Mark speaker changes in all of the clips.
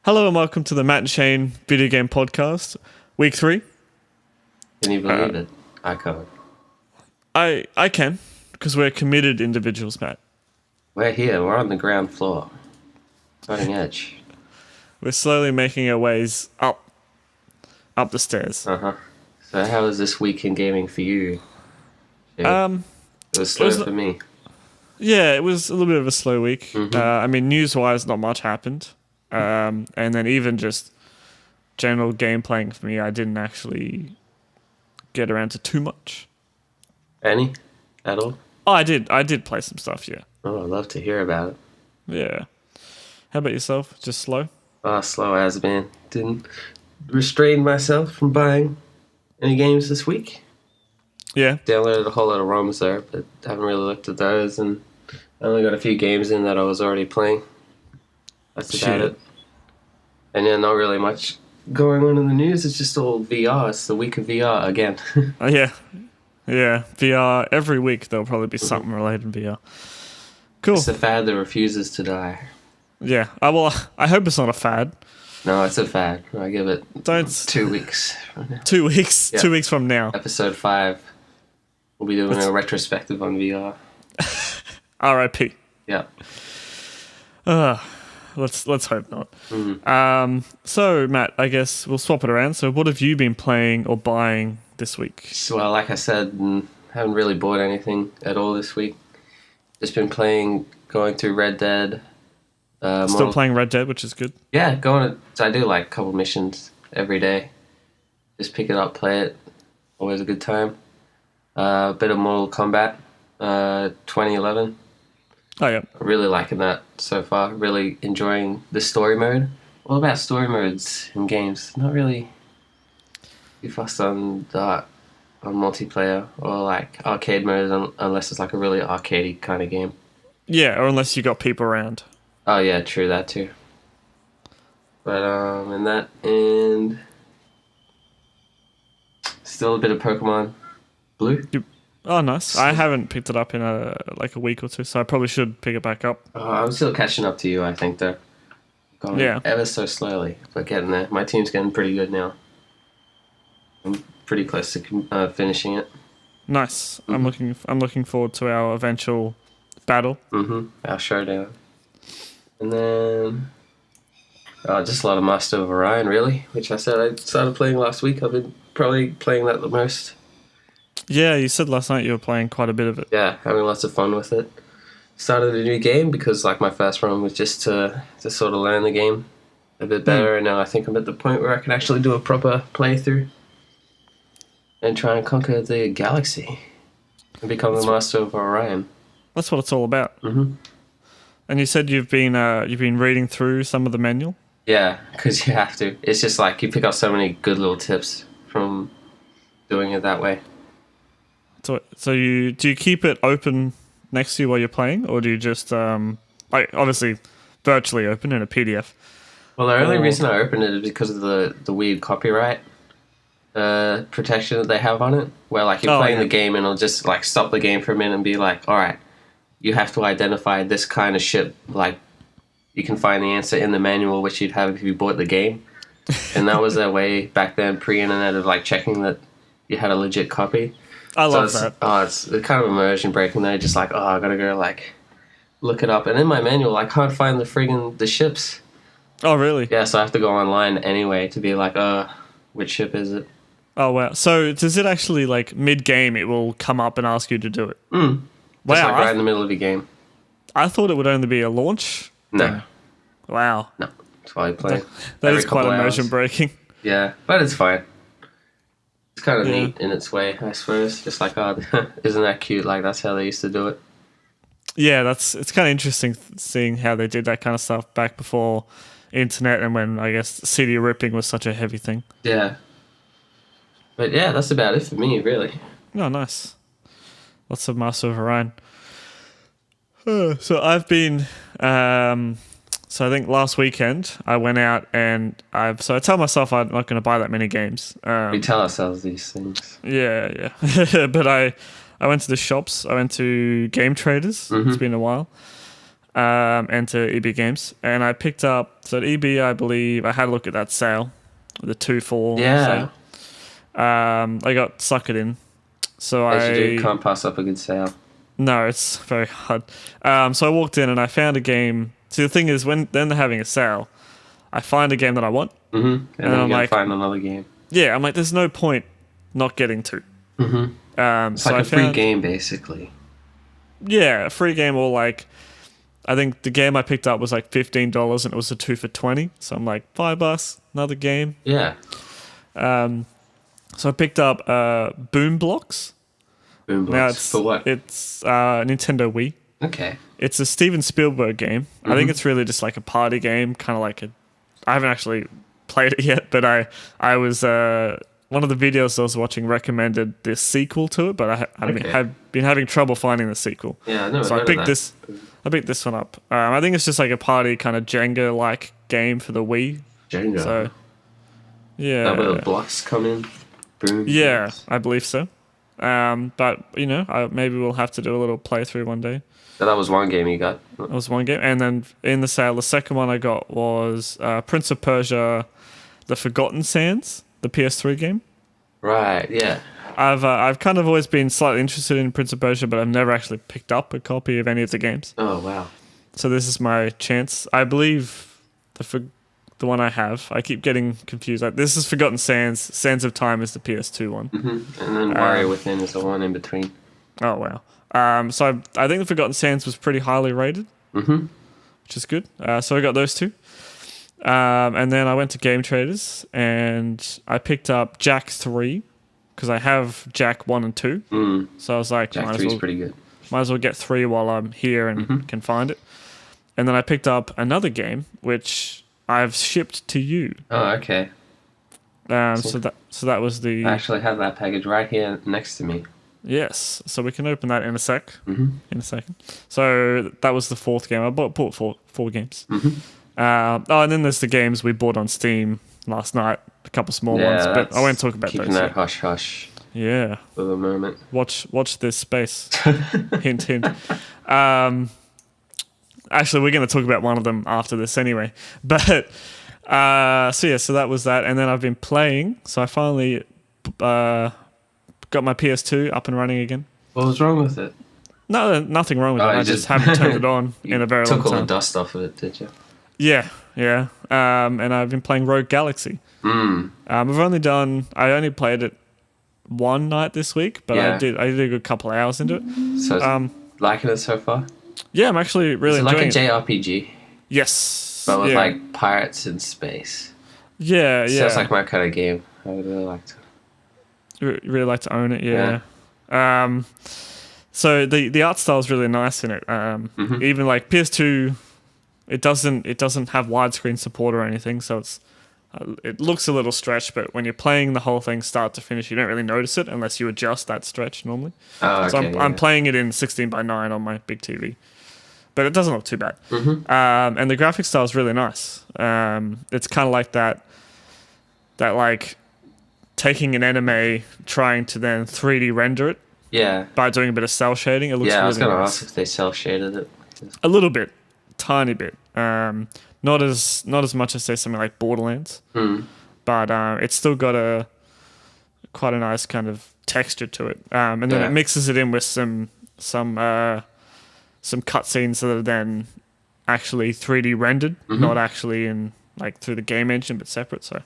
Speaker 1: Hello and welcome to the Matt and Shane video game podcast, week 3.
Speaker 2: Can you believe it? I can't.
Speaker 1: I can, because we're committed individuals, Matt.
Speaker 2: We're here. We're on the ground floor. Cutting edge.
Speaker 1: We're slowly making our ways up the stairs.
Speaker 2: So how was this week in gaming for you?
Speaker 1: Um,
Speaker 2: It was slow for me.
Speaker 1: Yeah, it was a little bit of a slow week. News-wise, not much happened. And then even just general game playing for me, I didn't actually get around to too much.
Speaker 2: Any? At all?
Speaker 1: Oh, I did play some stuff, yeah.
Speaker 2: Oh, I'd love to hear about it.
Speaker 1: Yeah. How about yourself? Just slow?
Speaker 2: Slow as man. Didn't restrain myself from buying any games this week.
Speaker 1: Yeah.
Speaker 2: Downloaded a whole lot of ROMs there, but haven't really looked at those, and I only got a few games in that I was already playing. That's about it. And yeah, not really much going on in the news. It's just all VR. It's the week of VR again.
Speaker 1: Yeah. VR. Every week there'll probably be something related to VR. Cool.
Speaker 2: It's a fad that refuses to die.
Speaker 1: Yeah. I hope it's not a fad.
Speaker 2: No, it's a fad. I give it 2 weeks from now.
Speaker 1: 2 weeks?
Speaker 2: Yeah.
Speaker 1: 2 weeks from now.
Speaker 2: Episode 5. We'll be doing a retrospective on VR.
Speaker 1: R.I.P.
Speaker 2: Yeah.
Speaker 1: Let's hope not. So, Matt, I guess we'll swap it around. So what have you been playing or buying this week?
Speaker 2: So, well, like I said, haven't really bought anything at all this week. Just been going through Red Dead.
Speaker 1: Still playing Red Dead, which is good.
Speaker 2: Yeah, I do like a couple missions every day. Just pick it up, play it. Always a good time. A bit of Mortal Kombat 2011.
Speaker 1: Oh, yeah.
Speaker 2: Really liking that so far. Really enjoying the story mode. All about story modes in games. Not really too fussed on multiplayer or like arcade modes unless it's like a really arcadey kind of game.
Speaker 1: Yeah, or unless you got people around.
Speaker 2: Oh yeah, true, that too. But and still a bit of Pokemon Blue.
Speaker 1: Oh, nice. I haven't picked it up in a week or two, so I probably should pick it back up.
Speaker 2: I'm still catching up to you, I think, though. Going ever so slowly, but getting there. My team's getting pretty good now. I'm pretty close to finishing it.
Speaker 1: Nice. I'm looking forward to our eventual battle.
Speaker 2: Our showdown. And then just a lot of Master of Orion, really, which I said I started playing last week. I've been probably playing that the most.
Speaker 1: Yeah, you said last night you were playing quite a bit of it.
Speaker 2: Yeah, having lots of fun with it. Started a new game because like my first run was just to sort of learn the game a bit better, and now I think I'm at the point where I can actually do a proper playthrough and try and conquer the galaxy and become the Master of Orion.
Speaker 1: That's what it's all about. And you said you've been reading through some of the manual?
Speaker 2: Yeah, because you have to. It's just like you pick up so many good little tips from doing it that way.
Speaker 1: So do you keep it open next to you while you're playing, or do you just obviously virtually open in a PDF?
Speaker 2: Well, the only reason I opened it is because of the weird copyright protection that they have on it, where like you're playing the game and it'll just like stop the game for a minute and be like, all right, you have to identify this kind of ship. Like you can find the answer in the manual, which you'd have if you bought the game. And that was their way back then, pre-internet, of like checking that you had a legit copy.
Speaker 1: I love that.
Speaker 2: It's kind of immersion breaking there. Just like, I gotta go like look it up. And in my manual, I can't find the ships.
Speaker 1: Oh, really?
Speaker 2: Yeah, so I have to go online anyway to be like, which ship is it?
Speaker 1: Oh, wow. So does it actually, like, mid-game, it will come up and ask you to do it?
Speaker 2: Just like right in the middle of the game.
Speaker 1: I thought it would only be a launch.
Speaker 2: No.
Speaker 1: Wow.
Speaker 2: No. That's why I play.
Speaker 1: That is quite immersion breaking.
Speaker 2: Yeah, but it's fine. It's kind of neat in its way, I suppose. Just like, isn't that cute? Like, that's how they used to do it.
Speaker 1: Yeah, it's kind of interesting seeing how they did that kind of stuff back before internet and when, I guess, CD ripping was such a heavy thing.
Speaker 2: Yeah. But yeah, that's about it for me, really.
Speaker 1: Oh, nice. Lots of Master of Orion. So I've been... So I think last weekend I went out and I tell myself I'm not going to buy that many games.
Speaker 2: We tell ourselves these things.
Speaker 1: Yeah. But I went to the shops. I went to Game Traders. It's been a while. and to EB Games, and I picked up. So at EB, I believe I had a look at that sale, the 2-4 sale. I got suckered in, so
Speaker 2: As you do, can't pass up a good sale.
Speaker 1: No, it's very hard. So I walked in and I found a game. See, the thing is, when then they're having a sale, I find a game that I want,
Speaker 2: and then
Speaker 1: I'm
Speaker 2: you
Speaker 1: like,
Speaker 2: find another game.
Speaker 1: Yeah, I'm like, there's no point not getting two.
Speaker 2: It's
Speaker 1: so
Speaker 2: like
Speaker 1: I
Speaker 2: a free
Speaker 1: found,
Speaker 2: game, basically.
Speaker 1: Yeah, a free game, or like, I think the game I picked up was like $15 and it was a 2 for $20. So I'm like, $5, another game.
Speaker 2: Yeah.
Speaker 1: So I picked up Boom Blocks.
Speaker 2: Boom Blocks. For what?
Speaker 1: It's Nintendo Wii.
Speaker 2: Okay.
Speaker 1: It's a Steven Spielberg game. I think it's really just like a party game, kind of like a. I haven't actually played it yet, but I was one of the videos I was watching recommended this sequel to it, but I've been having trouble finding the sequel.
Speaker 2: Yeah, I know.
Speaker 1: So I picked this one up. I think it's just like a party kind of Jenga like game for the Wii.
Speaker 2: Jenga.
Speaker 1: So yeah,
Speaker 2: that where the blocks come in. Boom.
Speaker 1: Yeah,
Speaker 2: blocks.
Speaker 1: I believe so. But maybe we'll have to do a little playthrough one day.
Speaker 2: So that was one game you got.
Speaker 1: That was one game, and then in the sale, the second one I got was Prince of Persia: The Forgotten Sands, the PS3 game.
Speaker 2: Right. Yeah.
Speaker 1: I've kind of always been slightly interested in Prince of Persia, but I've never actually picked up a copy of any of the games.
Speaker 2: Oh wow.
Speaker 1: So this is my chance. I believe the one I have. I keep getting confused. Like, this is Forgotten Sands. Sands of Time is the PS2 one.
Speaker 2: And then Warrior Within is the one in between.
Speaker 1: Oh wow. So I think the Forgotten Sands was pretty highly rated, which is good. So I got those two. And then I went to Game Traders and I picked up Jack 3 because I have Jack 1 and 2. So I was like,
Speaker 2: Jack 3 is pretty good.
Speaker 1: Might as well get 3 while I'm here and can find it. And then I picked up another game which I've shipped to you.
Speaker 2: Oh, okay.
Speaker 1: So that was the.
Speaker 2: I actually have that package right here next to me.
Speaker 1: Yes, so we can open that in a sec. In a second. So that was the 4th game. I bought four games. And then there's the games we bought on Steam last night. A couple small ones, but I won't talk about
Speaker 2: keeping
Speaker 1: those.
Speaker 2: Keeping that hush hush.
Speaker 1: Yeah.
Speaker 2: For the moment.
Speaker 1: Watch this space. Hint, hint. Actually, we're going to talk about one of them after this anyway. But so that was that, and then I've been playing. So I finally got my PS2 up and running again.
Speaker 2: What was wrong with it?
Speaker 1: No, nothing wrong with it. I just haven't turned it on in a very long time.
Speaker 2: Took all the dust off of it, did you?
Speaker 1: Yeah. And I've been playing Rogue Galaxy. I only played it one night this week, but I did a good couple of hours into it.
Speaker 2: So liking it so far?
Speaker 1: Yeah, I'm actually really enjoying it.
Speaker 2: Is it like a JRPG?
Speaker 1: Yes.
Speaker 2: But with like pirates in space.
Speaker 1: Yeah.
Speaker 2: Sounds like my kind of game. I would really like to.
Speaker 1: Really like to own it, yeah. So the art style is really nice in it. Even like PS2, it doesn't have widescreen support or anything, so it looks a little stretched. But when you're playing the whole thing start to finish, you don't really notice it unless you adjust that stretch normally. Oh, okay, so I'm playing it in 16:9 on my big TV, but it doesn't look too bad. And the graphic style is really nice. It's kind of like that like taking an anime, trying to then 3D render it. Yeah. By doing a bit of cell shading, it looks really nice.
Speaker 2: I was going to ask if they cell shaded it.
Speaker 1: A little bit, tiny bit. Not as much as say something like Borderlands, but it's still got quite a nice kind of texture to it. And then it mixes it in with some cutscenes that are then actually 3D rendered, not actually in like through the game engine, but separate. So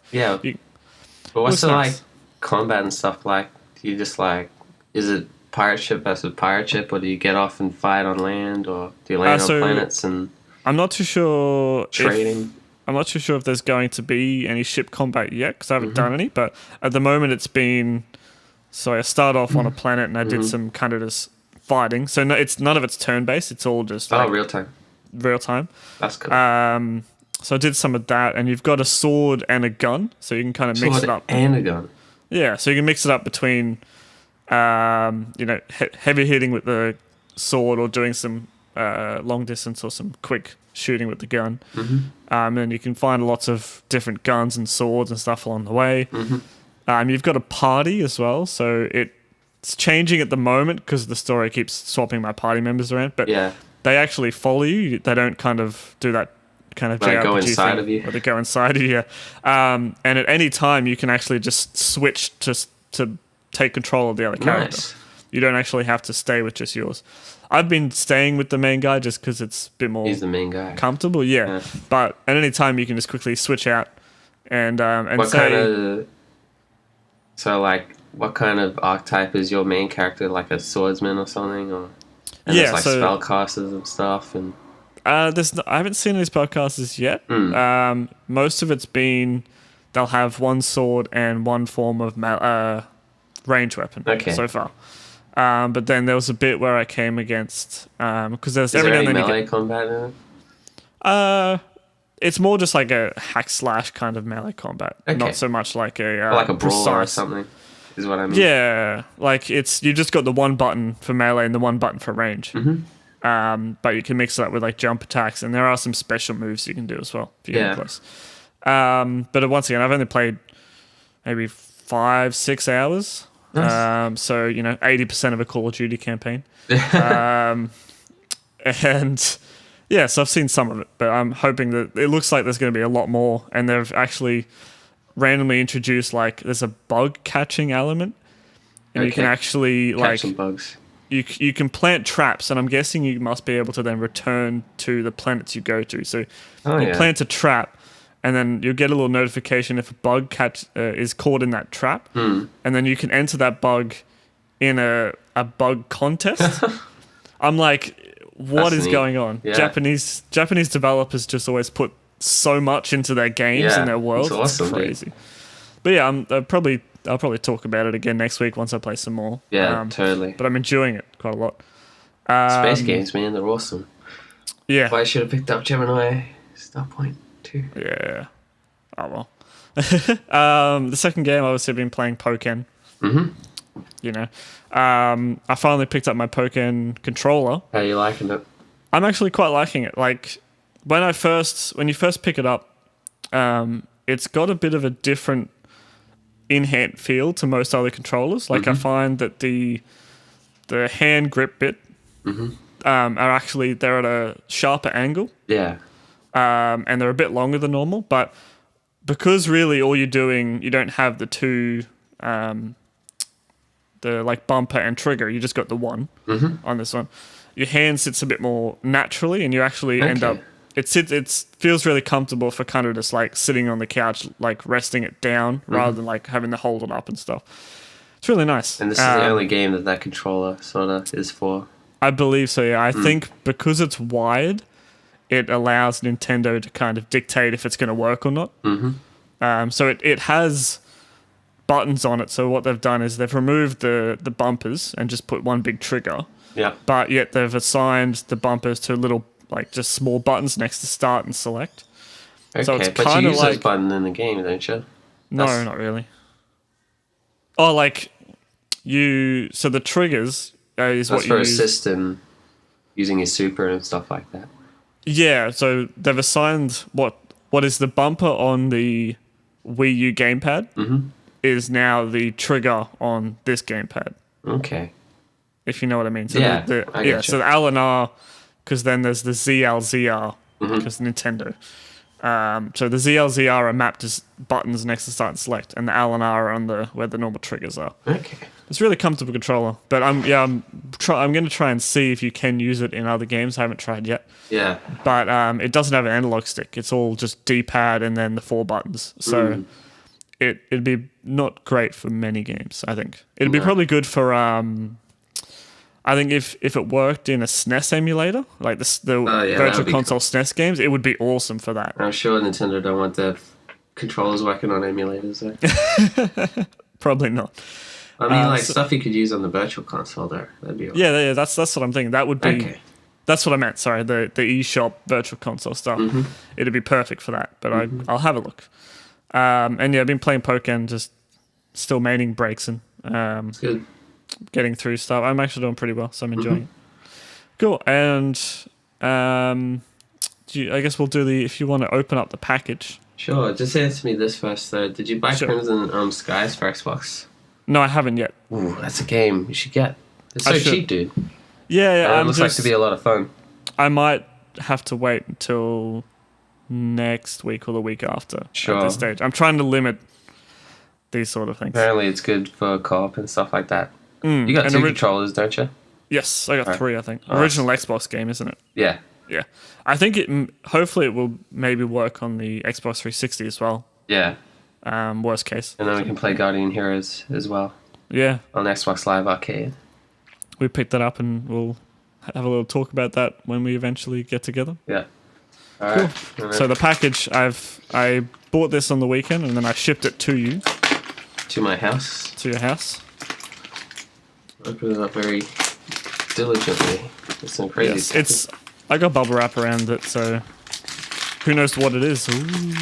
Speaker 2: but what's the like combat and stuff like? Do you just like, is it pirate ship versus pirate ship, or do you get off and fight on land, or do you land on planets and?
Speaker 1: I'm not too sure.
Speaker 2: Trading.
Speaker 1: I'm not too sure if there's going to be any ship combat yet because I haven't done any. But at the moment, it's been. So I started off on a planet and I did some kind of just fighting. So none of it's turn based. It's all just like
Speaker 2: real time.
Speaker 1: Real time.
Speaker 2: That's cool.
Speaker 1: So I did some of that, and you've got a sword and a gun, so you can kind of mix it up.
Speaker 2: And a gun.
Speaker 1: Yeah, so you can mix it up between, heavy hitting with the sword or doing some long distance or some quick shooting with the gun. And you can find lots of different guns and swords and stuff along the way. You've got a party as well, so it's changing at the moment because the story keeps swapping my party members around. But they actually follow you. They don't kind of do that kind of
Speaker 2: like
Speaker 1: JRPG
Speaker 2: go inside
Speaker 1: thing,
Speaker 2: of you.
Speaker 1: or they go inside of you. And at any time, you can actually just switch to take control of the other character.
Speaker 2: Nice.
Speaker 1: You don't actually have to stay with just yours. I've been staying with the main guy just because it's a bit more
Speaker 2: He's the main guy.
Speaker 1: comfortable. Yeah. But at any time, you can just quickly switch out and
Speaker 2: What
Speaker 1: say.
Speaker 2: kind of... So, like, what kind of archetype is your main character? Like a swordsman or something? Or... And
Speaker 1: Yeah,
Speaker 2: there's like
Speaker 1: so-
Speaker 2: spellcasters and stuff. And
Speaker 1: I haven't seen any spellcasters yet. Most of it's been they'll have one sword and one form of range weapon so far. But then there was a bit where I came against because there's
Speaker 2: is
Speaker 1: every
Speaker 2: there
Speaker 1: now
Speaker 2: any
Speaker 1: and then
Speaker 2: melee combat in it?
Speaker 1: it's more just like a hack slash kind of melee combat, not so much like a
Speaker 2: Or like a brawl or
Speaker 1: precise.
Speaker 2: something, is what I mean.
Speaker 1: Yeah, like it's you just got the one button for melee and the one button for range. But you can mix that with like jump attacks, and there are some special moves you can do as well if you get close. But once again, I've only played maybe 5-6 hours.
Speaker 2: Nice.
Speaker 1: So 80% of a Call of Duty campaign. And yeah, so I've seen some of it, but I'm hoping that it looks like there's going to be a lot more, and they've actually randomly introduced like there's a bug catching element, and you can actually
Speaker 2: catch some bugs.
Speaker 1: You can plant traps, and I'm guessing you must be able to then return to the planets you go to. So you plant a trap, and then you'll get a little notification if a bug is caught in that trap, and then you can enter that bug in a bug contest. I'm like, what is going on?
Speaker 2: Yeah.
Speaker 1: Japanese developers just always put so much into their games and their worlds.
Speaker 2: It's awesome,
Speaker 1: it's crazy. But yeah, I'll probably talk about it again next week once I play some more.
Speaker 2: Yeah, totally.
Speaker 1: But I'm enjoying it quite a lot.
Speaker 2: Space games, man, they're awesome.
Speaker 1: Yeah.
Speaker 2: Why I should have picked up Gemini Starpoint too.
Speaker 1: Yeah. Oh well. The second game, obviously, I've been playing Pokken. I finally picked up my Pokken controller.
Speaker 2: How are you liking it?
Speaker 1: I'm actually quite liking it. Like when you first pick it up, it's got a bit of a different in-hand feel to most other controllers. Like I find that the hand grip bit are actually they're at a sharper angle.
Speaker 2: Yeah.
Speaker 1: And they're a bit longer than normal, but because really all you're doing, you don't have the two, the like bumper and trigger. You just got the one on this one. Your hand sits a bit more naturally, and you actually end up. It feels really comfortable for kind of just like sitting on the couch, like resting it down rather than like having to hold it up and stuff. It's really nice.
Speaker 2: And this is the only game that controller sort of is for.
Speaker 1: I believe so. Yeah, I think because it's wired, it allows Nintendo to kind of dictate if it's going to work or not. So it has buttons on it. So what they've done is they've removed the bumpers and just put one big trigger.
Speaker 2: Yeah.
Speaker 1: But yet they've assigned the bumpers to little, like just small buttons next to start and select.
Speaker 2: Okay,
Speaker 1: so it's
Speaker 2: but
Speaker 1: kind
Speaker 2: you
Speaker 1: of
Speaker 2: use
Speaker 1: like
Speaker 2: those buttons in the game, don't you?
Speaker 1: no, not really. Oh, like so the triggers is
Speaker 2: That's
Speaker 1: what
Speaker 2: for
Speaker 1: you use.
Speaker 2: assist and using your super and stuff like that.
Speaker 1: Yeah, so they've assigned what is the bumper on the Wii U gamepad is now the trigger on this gamepad.
Speaker 2: Okay.
Speaker 1: If you know what I mean. So
Speaker 2: Yeah, I getcha.
Speaker 1: so the L and R, because then there's the ZL, ZR, because Nintendo. So the ZL, ZR are mapped as buttons next to start and select, and the L and R are on where the normal triggers are.
Speaker 2: Okay.
Speaker 1: It's a really comfortable controller, but I'm going to try and see if you can use it in other games. I haven't tried yet.
Speaker 2: Yeah.
Speaker 1: But it doesn't have an analog stick. It's all just D-pad and then the 4 buttons. So it'd be not great for many games, I think. It'd be probably good for I think if it worked in a SNES emulator, like the Virtual Console SNES games, it would be awesome for that.
Speaker 2: I'm sure Nintendo don't want their controllers working on emulators though.
Speaker 1: Probably not.
Speaker 2: I mean, stuff you could use on the Virtual Console there. That'd be awesome.
Speaker 1: Yeah, that's what I'm thinking. That would be...
Speaker 2: Okay.
Speaker 1: That's what I meant, sorry. The eShop Virtual Console stuff. It'd be perfect for that, but I'll have a look. And yeah, I've been playing Pokken, just still maining breaks and
Speaker 2: It's good.
Speaker 1: getting through stuff. I'm actually doing pretty well, so I'm enjoying it. Cool. And I guess we'll do if you want to open up the package.
Speaker 2: Sure. Just answer me this first though. Did you buy
Speaker 1: Sure.
Speaker 2: Crimson Skies for Xbox?
Speaker 1: No, I haven't yet.
Speaker 2: Ooh, that's a game you should get. It's so cheap, dude.
Speaker 1: Yeah,
Speaker 2: It looks like to be a lot of fun.
Speaker 1: I might have to wait until next week or the week after at this stage. I'm trying to limit these sort of things.
Speaker 2: Apparently it's good for co-op and stuff like that. You got 2 controllers, don't you?
Speaker 1: Yes, I got 3, I think. Original Xbox game, isn't it?
Speaker 2: Yeah.
Speaker 1: Yeah. I think hopefully it will maybe work on the Xbox 360 as well.
Speaker 2: Yeah.
Speaker 1: Worst case.
Speaker 2: And then we can play Guardian Heroes as well.
Speaker 1: Yeah.
Speaker 2: On Xbox Live Arcade.
Speaker 1: We picked that up and we'll have a little talk about that when we eventually get together.
Speaker 2: Yeah. All
Speaker 1: cool.
Speaker 2: Right.
Speaker 1: So the package, I bought this on the weekend and then I shipped it to you.
Speaker 2: To my house.
Speaker 1: To your house.
Speaker 2: Open it up very diligently. It's some crazy.
Speaker 1: Yes, I got bubble wrap around it, so who knows what it is? Ooh.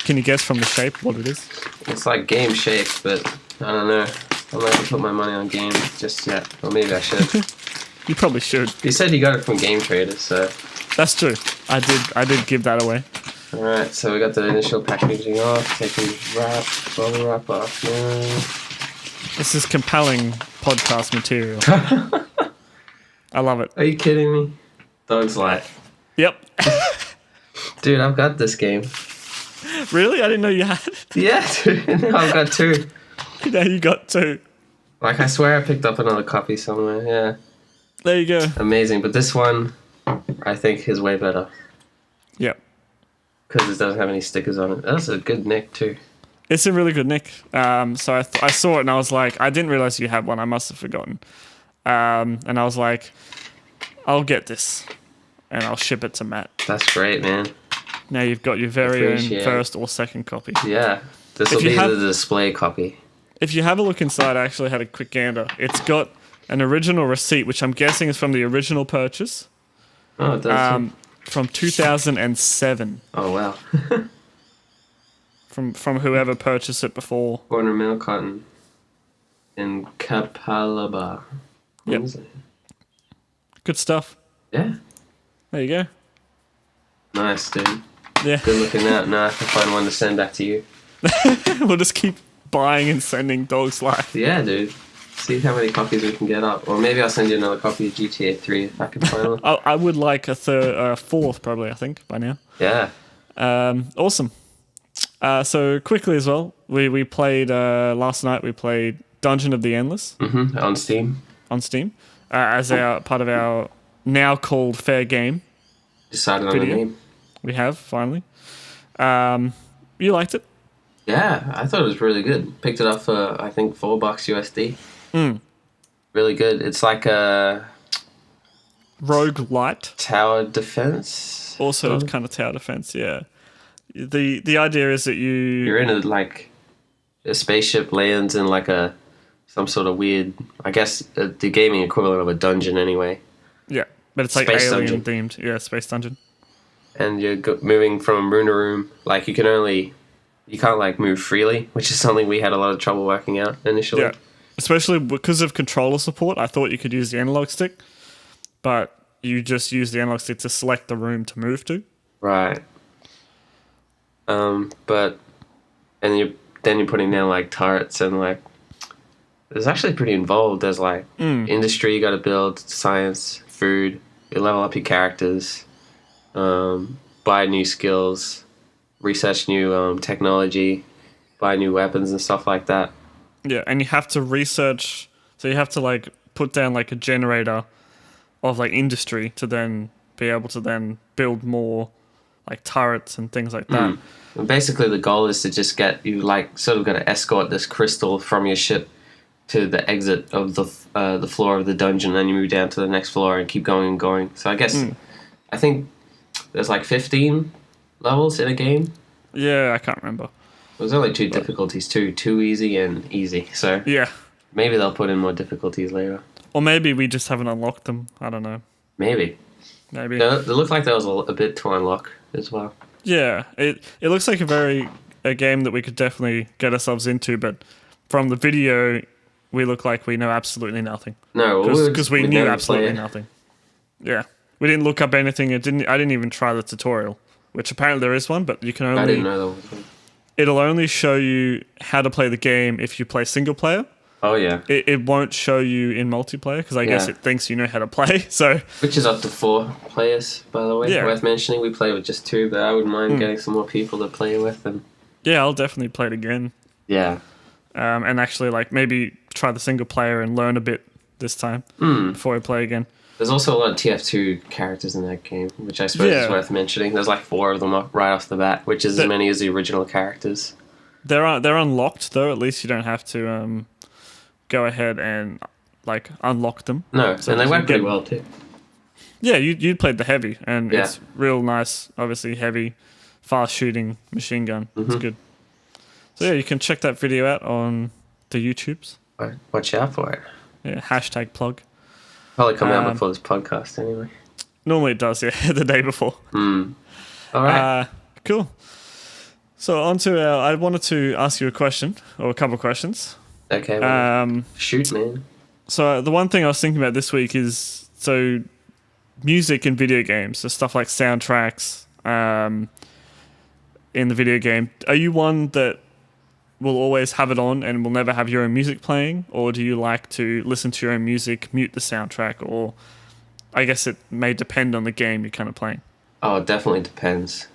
Speaker 1: Can you guess from the shape what it is?
Speaker 2: It's like game shaped, but I don't know. I'm not gonna put my money on game just yet. Or maybe I should.
Speaker 1: You probably should.
Speaker 2: You said you got it from Game Trader, so
Speaker 1: that's true. I did give that away.
Speaker 2: Alright, so we got the initial packaging off, taking bubble wrap off now.
Speaker 1: This is compelling podcast material. I love it.
Speaker 2: Are you kidding me? Dog's life.
Speaker 1: Yep.
Speaker 2: Dude, I've got this game.
Speaker 1: Really? I didn't know you had it.
Speaker 2: Yeah, dude. I've got 2.
Speaker 1: Now you got 2.
Speaker 2: Like, I swear I picked up another copy somewhere, yeah.
Speaker 1: There you go.
Speaker 2: Amazing, but this one, I think, is way better.
Speaker 1: Yep.
Speaker 2: Because it doesn't have any stickers on it. That's a good nick, too.
Speaker 1: It's a really good nick. So I saw it and I was like, I didn't realize you had one. I must have forgotten. And I was like, I'll get this and I'll ship it to Matt.
Speaker 2: That's great, man.
Speaker 1: Now you've got your very own first or second copy.
Speaker 2: Yeah. This will be the display copy. If
Speaker 1: you have a look inside, I actually had a quick gander. It's got an original receipt, which I'm guessing is from the original purchase.
Speaker 2: Oh, it does.
Speaker 1: From 2007.
Speaker 2: Oh, wow.
Speaker 1: from whoever purchased it before.
Speaker 2: Corner Mill Cotton in Kapalaba.
Speaker 1: Yep. Good stuff.
Speaker 2: Yeah.
Speaker 1: There you go.
Speaker 2: Nice, dude.
Speaker 1: Yeah.
Speaker 2: Good looking out. Now I can find one to send back to you.
Speaker 1: We'll just keep buying and sending Dog's Life.
Speaker 2: Yeah, dude. See how many copies we can get up. Or maybe I'll send you another copy of GTA 3 if I can find one.
Speaker 1: I would like a fourth, probably, I think, by now.
Speaker 2: Yeah.
Speaker 1: Awesome. So quickly as well, we played last night. We played Dungeon of the Endless
Speaker 2: on Steam.
Speaker 1: On Steam, as our part of our now called Fair Game.
Speaker 2: Decided on the name.
Speaker 1: We have finally. You liked it?
Speaker 2: Yeah, I thought it was really good. Picked it up for I think $4 USD. Really good. It's like a
Speaker 1: roguelite
Speaker 2: tower defense.
Speaker 1: Also, kind of tower defense. Yeah. The idea is that you're
Speaker 2: in a spaceship lands in like some sort of weird, I guess the gaming equivalent of a dungeon anyway.
Speaker 1: Yeah, but it's like
Speaker 2: space
Speaker 1: alien
Speaker 2: dungeon.
Speaker 1: Themed. Yeah, space dungeon.
Speaker 2: And you're moving from room to room. Like you can't like move freely, which is something we had a lot of trouble working out initially.
Speaker 1: Yeah, especially because of controller support. I thought you could use the analog stick, but you just use the analog stick to select the room to move to.
Speaker 2: Right. But you're putting down like turrets and like it's actually pretty involved. There's like industry you got to build, science, food. You level up your characters, buy new skills, research new technology, buy new weapons and stuff like that.
Speaker 1: Yeah, and you have to research. So you have to like put down like a generator of like industry to then be able to then build more like turrets and things like that.
Speaker 2: And basically the goal is to just get you like sort of got to escort this crystal from your ship to the exit of the floor of the dungeon, and then you move down to the next floor and keep going and going. So I guess I think there's like 15 levels in a game.
Speaker 1: Yeah, I can't remember.
Speaker 2: There's only two difficulties too easy and easy. So
Speaker 1: yeah, maybe
Speaker 2: they'll put in more difficulties later.
Speaker 1: Or maybe we just haven't unlocked them. I don't know.
Speaker 2: Maybe.
Speaker 1: They
Speaker 2: look like there was a bit to unlock as well.
Speaker 1: Yeah, it looks like a game that we could definitely get ourselves into, but from the video, we look like we know absolutely nothing.
Speaker 2: No,
Speaker 1: because we knew absolutely nothing. Yeah, we didn't look up anything. I didn't even try the tutorial, which apparently there is one, but you can only.
Speaker 2: I didn't know there was one.
Speaker 1: It'll only show you how to play the game if you play single player,
Speaker 2: Oh yeah.
Speaker 1: it won't show you in multiplayer because I guess it thinks you know how to play. So
Speaker 2: which is up to 4 players, by the way.
Speaker 1: Yeah.
Speaker 2: Worth mentioning. We play with just 2, but I wouldn't mind getting some more people to play with. And
Speaker 1: yeah, I'll definitely play it again.
Speaker 2: yeah.
Speaker 1: And actually, like, maybe try the single player and learn a bit this time before I play again.
Speaker 2: There's also a lot of TF2 characters in that game, which I suppose is worth mentioning. There's like 4 of them right off the bat, which is as many as the original characters.
Speaker 1: They're unlocked though. At least you don't have to go ahead and like unlock them.
Speaker 2: No,
Speaker 1: so
Speaker 2: and they work pretty well too.
Speaker 1: Yeah, you played the heavy, and it's real nice. Obviously, heavy, fast shooting machine gun. It's good. So yeah, you can check that video out on the YouTubes.
Speaker 2: Watch out for it.
Speaker 1: Yeah, hashtag plug.
Speaker 2: Probably come out before this podcast anyway.
Speaker 1: Normally it does, yeah, the day before.
Speaker 2: All right.
Speaker 1: Cool. So on to I wanted to ask you a question, or a couple of questions.
Speaker 2: Okay. Well, shoot, man.
Speaker 1: So the one thing I was thinking about this week is, so music in video games, so stuff like soundtracks in the video game. Are you one that will always have it on and will never have your own music playing, or do you like to listen to your own music, mute the soundtrack, or I guess it may depend on the game you're kind of playing?
Speaker 2: Oh, it definitely depends.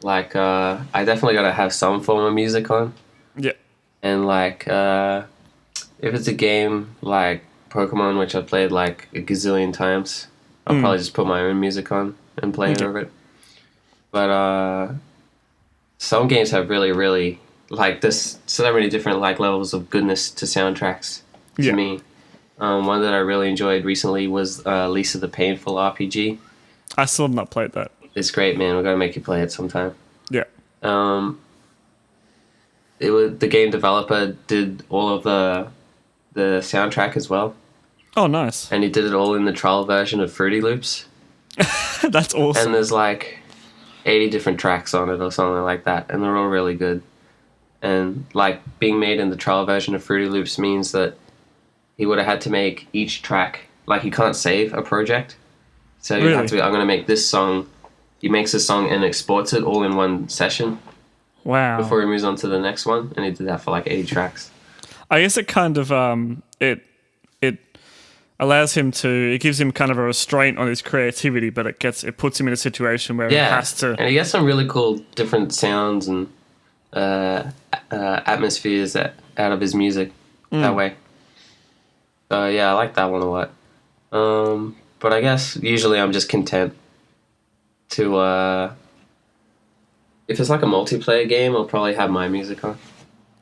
Speaker 2: Like, I definitely got to have some form of music on.
Speaker 1: Yeah.
Speaker 2: And like, if it's a game like Pokemon, which I've played like a gazillion times, I'll probably just put my own music on and play over it. But some games have really, really, like, there's so many different like levels of goodness to soundtracks to me. One that I really enjoyed recently was Lisa the Painful RPG.
Speaker 1: I still have not played that.
Speaker 2: It's great, man. We're gonna make you play it sometime.
Speaker 1: Yeah.
Speaker 2: The game developer did all of the soundtrack as well.
Speaker 1: Oh, nice.
Speaker 2: And he did it all in the trial version of Fruity Loops.
Speaker 1: That's awesome.
Speaker 2: And there's like 80 different tracks on it or something like that, and they're all really good. And like being made in the trial version of Fruity Loops means that he would have had to make each track, like he can't save a project. So you have to be, I'm going to make this song. He makes a song and exports it all in one session.
Speaker 1: Wow.
Speaker 2: Before he moves on to the next one, and he did that for like 80 tracks.
Speaker 1: I guess it kind of it allows him to, it gives him kind of a restraint on his creativity, but it puts him in a situation where he has to.
Speaker 2: And he gets some really cool different sounds and atmospheres out of his music that way. So yeah, I like that one a lot. But I guess usually I'm just content to if it's like a multiplayer game, I'll probably have my music on.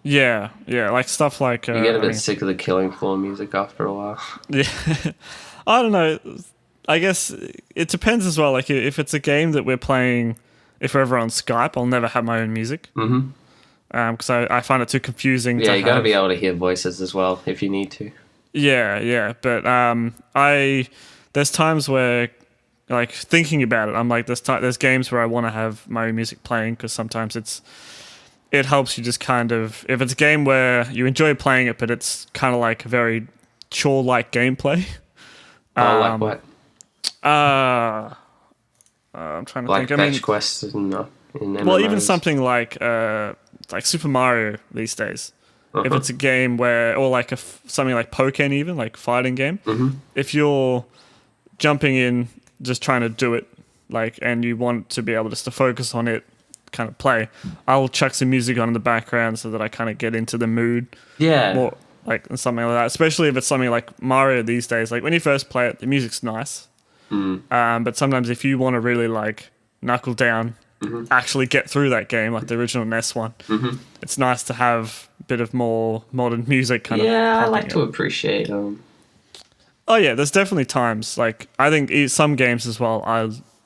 Speaker 1: Yeah, like stuff like...
Speaker 2: you get a bit sick of the Killing Floor music after a while.
Speaker 1: Yeah. I don't know. I guess it depends as well. Like, if it's a game that we're playing, if we're ever on Skype, I'll never have my own music. Mm-hmm. Because I find it too confusing.
Speaker 2: Yeah, you got to be able to hear voices as well if you need to. Yeah.
Speaker 1: But there's times where, like, thinking about it, I'm like, there's games where I want to have my own music playing, because sometimes it helps you just kind of, if it's a game where you enjoy playing it, but it's kind of like a very chore-like gameplay.
Speaker 2: Like what?
Speaker 1: I'm trying to
Speaker 2: like
Speaker 1: think.
Speaker 2: Fetch quests in MMOs.
Speaker 1: Well, even something like Super Mario these days. If it's a game where, or like something like Pokken, even like fighting game. Mm-hmm. If you're jumping in, just trying to do it, like, and you want to be able just to focus on it, kind of play, I'll chuck some music on in the background so that I kind of get into the mood.
Speaker 2: Yeah.
Speaker 1: More like something like that. Especially if it's something like Mario these days. Like when you first play it, the music's nice. But sometimes if you want to really like knuckle down, actually get through that game, like the original NES one, it's nice to have a bit of more modern music kind of.
Speaker 2: Yeah, I like to appreciate them.
Speaker 1: Oh yeah, there's definitely times. Like I think some games as well,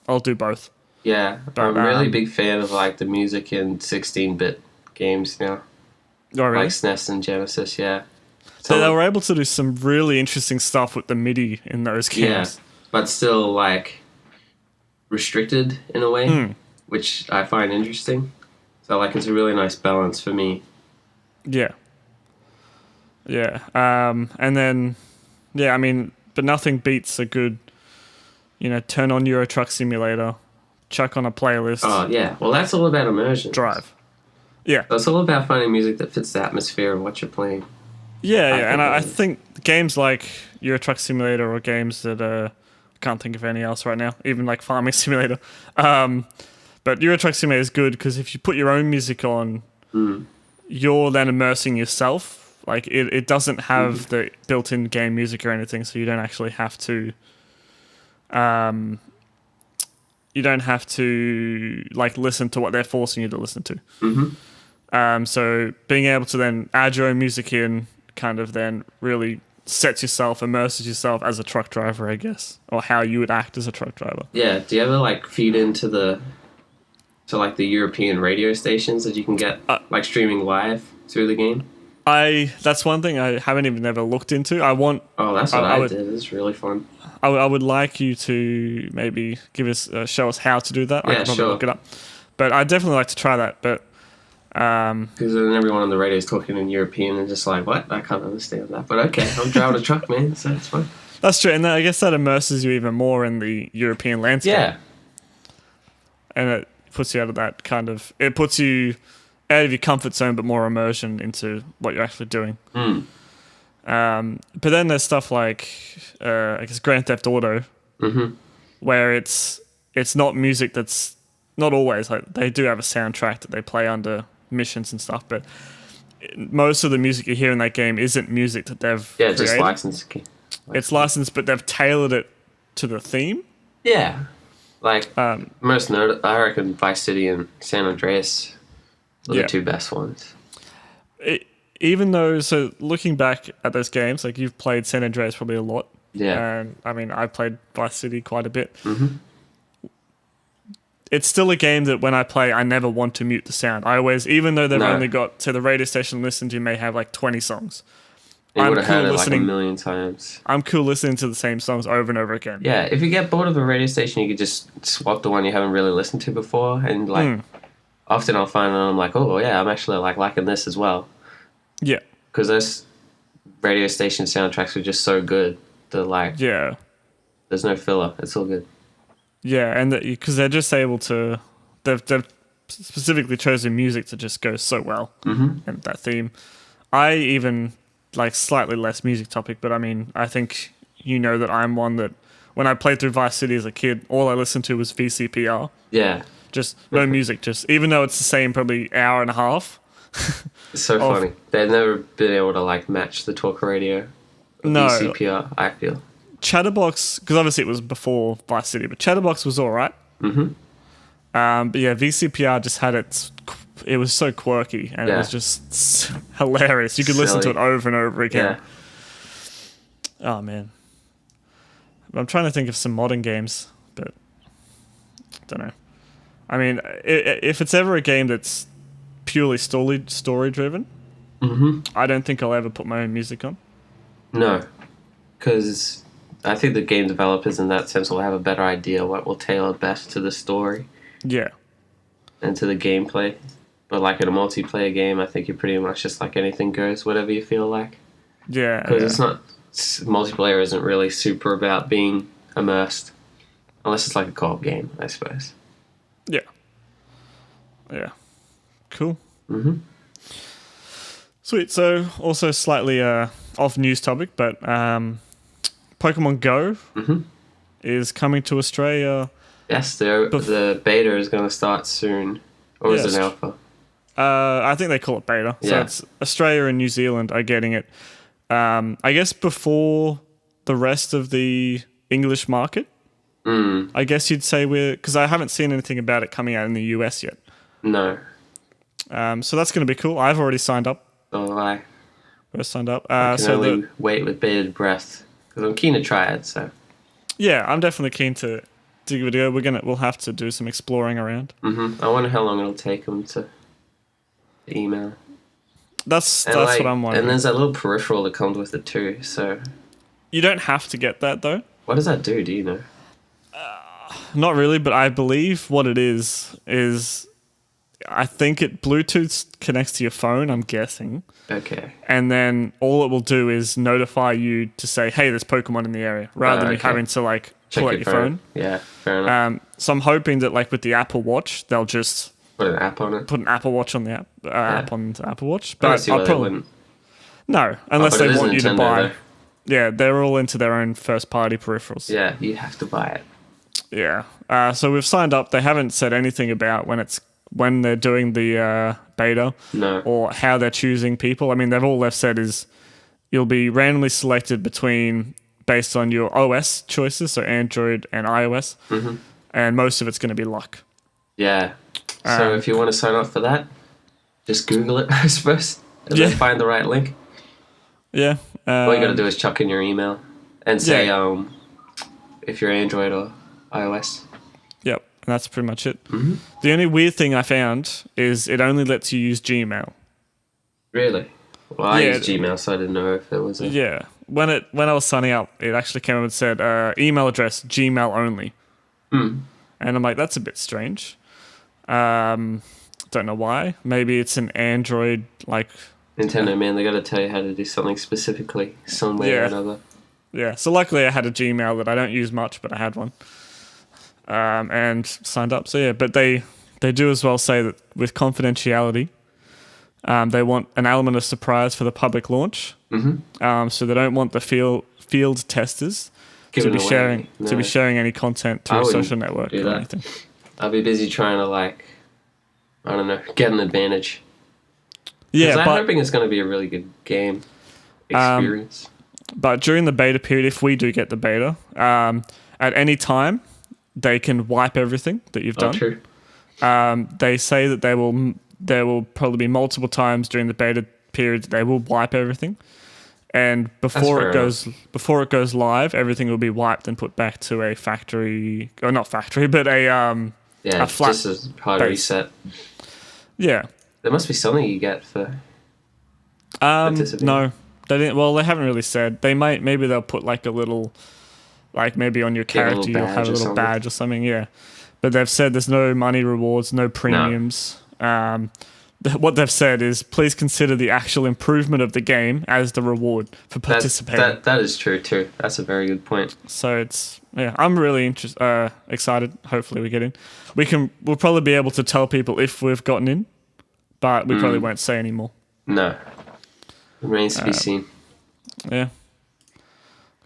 Speaker 1: I'll do both.
Speaker 2: Yeah, but, I'm a really big fan of like the music in 16-bit games now.
Speaker 1: Oh, really?
Speaker 2: Like SNES and Genesis, yeah.
Speaker 1: So they were able to do some really interesting stuff with the MIDI in those games.
Speaker 2: Yeah, but still like restricted in a way, which I find interesting. So like it's a really nice balance for me.
Speaker 1: Yeah. And then, I mean, but nothing beats a good, turn on Euro Truck Simulator, chuck on a playlist.
Speaker 2: Oh, yeah. Well, that's all about immersion.
Speaker 1: Drive. Yeah.
Speaker 2: That's all about finding music that fits the atmosphere of what you're playing.
Speaker 1: Yeah, and I think games like Euro Truck Simulator or games that I can't think of any else right now, even like Farming Simulator. But Euro Truck Simulator is good because if you put your own music on, you're then immersing yourself. Like it doesn't have the built-in game music or anything, so you don't actually have to. You don't have to like listen to what they're forcing you to listen to. So being able to then add your own music in, kind of then really sets yourself, immerses yourself as a truck driver, I guess, or how you would act as a truck driver.
Speaker 2: Yeah. Do you ever like feed into the European radio stations that you can get like streaming live through the game?
Speaker 1: That's one thing I haven't even ever looked into. I want.
Speaker 2: Oh, that's what I did. It's really fun.
Speaker 1: I would like you to maybe give us show us how to do that.
Speaker 2: Yeah,
Speaker 1: I can probably look it up. But I'd definitely like to try that. But
Speaker 2: because then everyone on the radio is talking in European and just like, what? I can't understand that. But okay, I'm driving a truck, man, so it's fine.
Speaker 1: That's true, and I guess that immerses you even more in the European landscape.
Speaker 2: Yeah.
Speaker 1: And it puts you out of that kind of. It puts you out of your comfort zone, but more immersion into what you're actually doing. But then there's stuff like, I guess, Grand Theft Auto, where it's not music that's not always like they do have a soundtrack that they play under missions and stuff, but most of the music you hear in that game isn't music that they've created.
Speaker 2: Just licensed.
Speaker 1: It's licensed, but they've tailored it to the theme.
Speaker 2: Yeah, like most I reckon Vice City and San Andreas are the two best ones.
Speaker 1: Even though, so looking back at those games, like you've played San Andreas probably a lot.
Speaker 2: Yeah.
Speaker 1: And I mean, I played Vice City quite a bit. It's still a game that when I play, I never want to mute the sound. I always, even though they've only got, so the radio station listened to may have like 20 songs.
Speaker 2: You would have heard it like a million times.
Speaker 1: I'm cool listening to the same songs over and over again.
Speaker 2: Yeah, if you get bored of a radio station, you could just swap the one you haven't really listened to before. And like, often I'll find that I'm like, oh yeah, I'm actually like liking this as well.
Speaker 1: Yeah.
Speaker 2: Because those radio station soundtracks are just so good. They're like, there's no filler. It's all good.
Speaker 1: Yeah, and because they're just able to, they've specifically chosen music to just go so well in that theme. I even, like, slightly less music topic, but I mean, I think you know that I'm one that when I played through Vice City as a kid, all I listened to was VCPR.
Speaker 2: Yeah.
Speaker 1: Just no music, just even though it's the same probably hour and a half.
Speaker 2: It's so funny. They've never been able to like match the talk radio. VCPR, I feel.
Speaker 1: Chatterbox, because obviously it was before Vice City, but Chatterbox was all right. But yeah, VCPR just had it was so quirky and it was just hilarious. You could listen to it over and over again. Oh man, I'm trying to think of some modern games, but I don't know. I mean, if it's ever a game that's purely story driven, I don't think I'll ever put my own music on. No, because I think the game developers in that sense will have a better idea what will tailor best to the story. Yeah. And to the gameplay. But like in a multiplayer game, I think you're pretty much just like anything goes, whatever you feel like. Yeah. Because it's not, multiplayer isn't really super about being immersed. Unless it's like a co-op game, I suppose. Yeah. Yeah. Cool. Sweet. So also slightly off news topic, but Pokemon Go is coming to Australia. Yes, the beta is going to start soon. Or is it an alpha? I think they call it beta. So it's Australia and New Zealand are getting it. I guess before the rest of the English market. I guess you'd say because I haven't seen anything about it coming out in the US yet. No. So that's going to be cool. I've already signed up. Oh, I signed up. I can only wait with bated breath because I'm keen to try it. So. Yeah, I'm definitely keen to give it a go. We'll have to do some exploring around. I wonder how long it'll take them to email. That's what I'm wondering. And there's that little peripheral that comes with it too. So. You don't have to get that though. What does that do? Do you know? Not really, but I believe what it is I think it Bluetooth connects to your phone, I'm guessing. Okay. And then all it will do is notify you to say, hey, there's Pokemon in the area, rather than you having to like pull out your phone. Yeah, fair enough. So I'm hoping that like with the Apple Watch, they'll just put an app on it. Put an Apple Watch on the app on the Apple Watch. But I'll probably wouldn't. No, unless they want you to buy.
Speaker 2: Though.
Speaker 1: Yeah, they're all into their own first-party peripherals.
Speaker 2: Yeah, you have to buy it.
Speaker 1: Yeah. So we've signed up. They haven't said anything about when they're doing the beta or how they're choosing people. I mean, all they've said is you'll be randomly selected based on your OS choices, so Android and iOS, and most of it's going to be luck.
Speaker 2: Yeah. So if you want to sign up for that, just Google it, I suppose, and then find the right link.
Speaker 1: Yeah.
Speaker 2: All you got to do is chuck in your email and say if you're Android or iOS.
Speaker 1: Yep, and that's pretty much it. The only weird thing I found is it only lets you use Gmail.
Speaker 2: Really? Well, I use Gmail, so I didn't know if it was a...
Speaker 1: Yeah. When I was signing up, it actually came up and said email address Gmail only. And I'm like, that's a bit strange. Don't know why. Maybe it's an Android
Speaker 2: Nintendo, man, they got to tell you how to do something specifically, some way or another.
Speaker 1: Yeah. So luckily, I had a Gmail that I don't use much, but I had one, and signed up. So yeah, but they do as well say that with confidentiality, they want an element of surprise for the public launch. So they don't want the field testers to be sharing any content to a social network or anything.
Speaker 2: I'll be busy trying to I don't know, get an advantage.
Speaker 1: Yeah,
Speaker 2: I'm hoping it's going to be a really good game experience.
Speaker 1: But during the beta period, if we do get the beta, at any time they can wipe everything that you've done.
Speaker 2: True.
Speaker 1: They say that there will probably be multiple times during the beta period they will wipe everything, and before it goes live, everything will be wiped and put back to a factory, or not factory, but a flat
Speaker 2: just as hard reset.
Speaker 1: Yeah.
Speaker 2: There must be something you get for participating.
Speaker 1: No, they didn't. Well, they haven't really said. Maybe they'll put a little, maybe on your character you'll have a little badge or something. Yeah, but they've said there's no money rewards, no premiums. No. What they've said is please consider the actual improvement of the game as the reward for participating.
Speaker 2: That is true too. That's a very good point.
Speaker 1: So I'm really excited. Hopefully we get in. We'll probably be able to tell people if we've gotten in. But we probably won't say anymore. No.
Speaker 2: Remains to be seen.
Speaker 1: Yeah.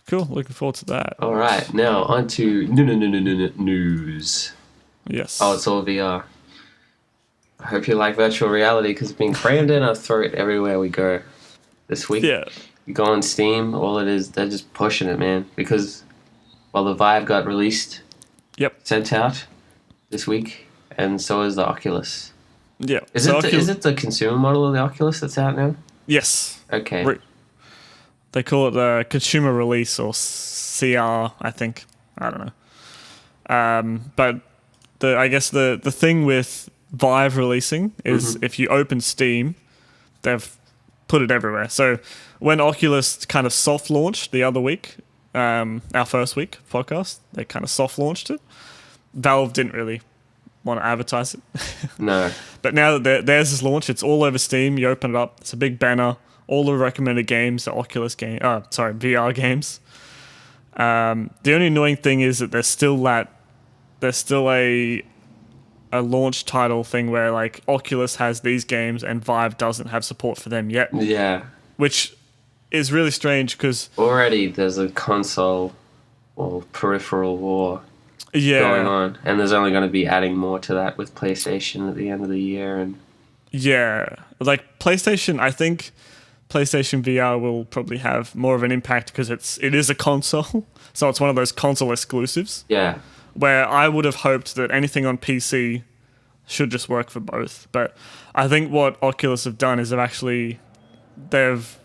Speaker 1: Cool. Looking forward to that.
Speaker 2: All right. Now, on to news.
Speaker 1: Yes.
Speaker 2: Oh, it's all VR. I hope you like virtual reality because it's been crammed in our throat everywhere we go this week.
Speaker 1: Yeah.
Speaker 2: You go on Steam, all it is, they're just pushing it, man. Because, the Vive got released.
Speaker 1: Yep.
Speaker 2: Sent out this week. And so is the Oculus.
Speaker 1: Yeah.
Speaker 2: Is it the consumer model of the Oculus that's out now?
Speaker 1: Yes.
Speaker 2: Okay.
Speaker 1: They call it the consumer release or CR, I think. I don't know. But I guess the thing with Vive releasing is if you open Steam, they've put it everywhere. So when Oculus kind of soft launched the other week, our first week podcast, they kind of soft launched it. Valve didn't really want to advertise it.
Speaker 2: No.
Speaker 1: But now that theirs is launched, it's all over Steam. You open it up, it's a big banner. All the recommended games, the Oculus game, VR games. The only annoying thing is that there's still a launch title thing where Oculus has these games and Vive doesn't have support for them yet.
Speaker 2: Yeah.
Speaker 1: Which is really strange because
Speaker 2: already there's a console or peripheral war going on, and there's only going to be adding more to that with PlayStation at the end of the year. And
Speaker 1: PlayStation, I think PlayStation VR will probably have more of an impact because it is a console, so it's one of those console exclusives.
Speaker 2: Yeah,
Speaker 1: where I would have hoped that anything on PC should just work for both, but I think what Oculus have done is they've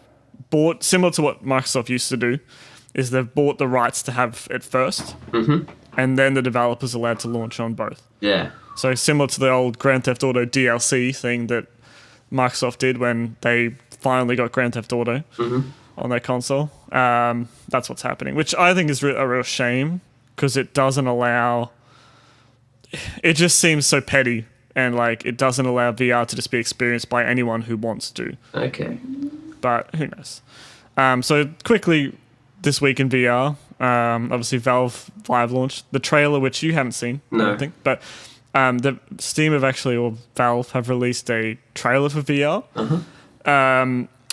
Speaker 1: bought, similar to what Microsoft used to do, is they've bought the rights to have it first. And then the developer's allowed to launch on both.
Speaker 2: Yeah.
Speaker 1: So similar to the old Grand Theft Auto DLC thing that Microsoft did when they finally got Grand Theft Auto on their console. That's what's happening, which I think is a real shame because it doesn't allow... It just seems so petty and it doesn't allow VR to just be experienced by anyone who wants to.
Speaker 2: Okay.
Speaker 1: But who knows? So quickly, this week in VR... obviously Vive launched the trailer, which you haven't seen, I don't think, but the Steam or Valve have released a trailer for VR.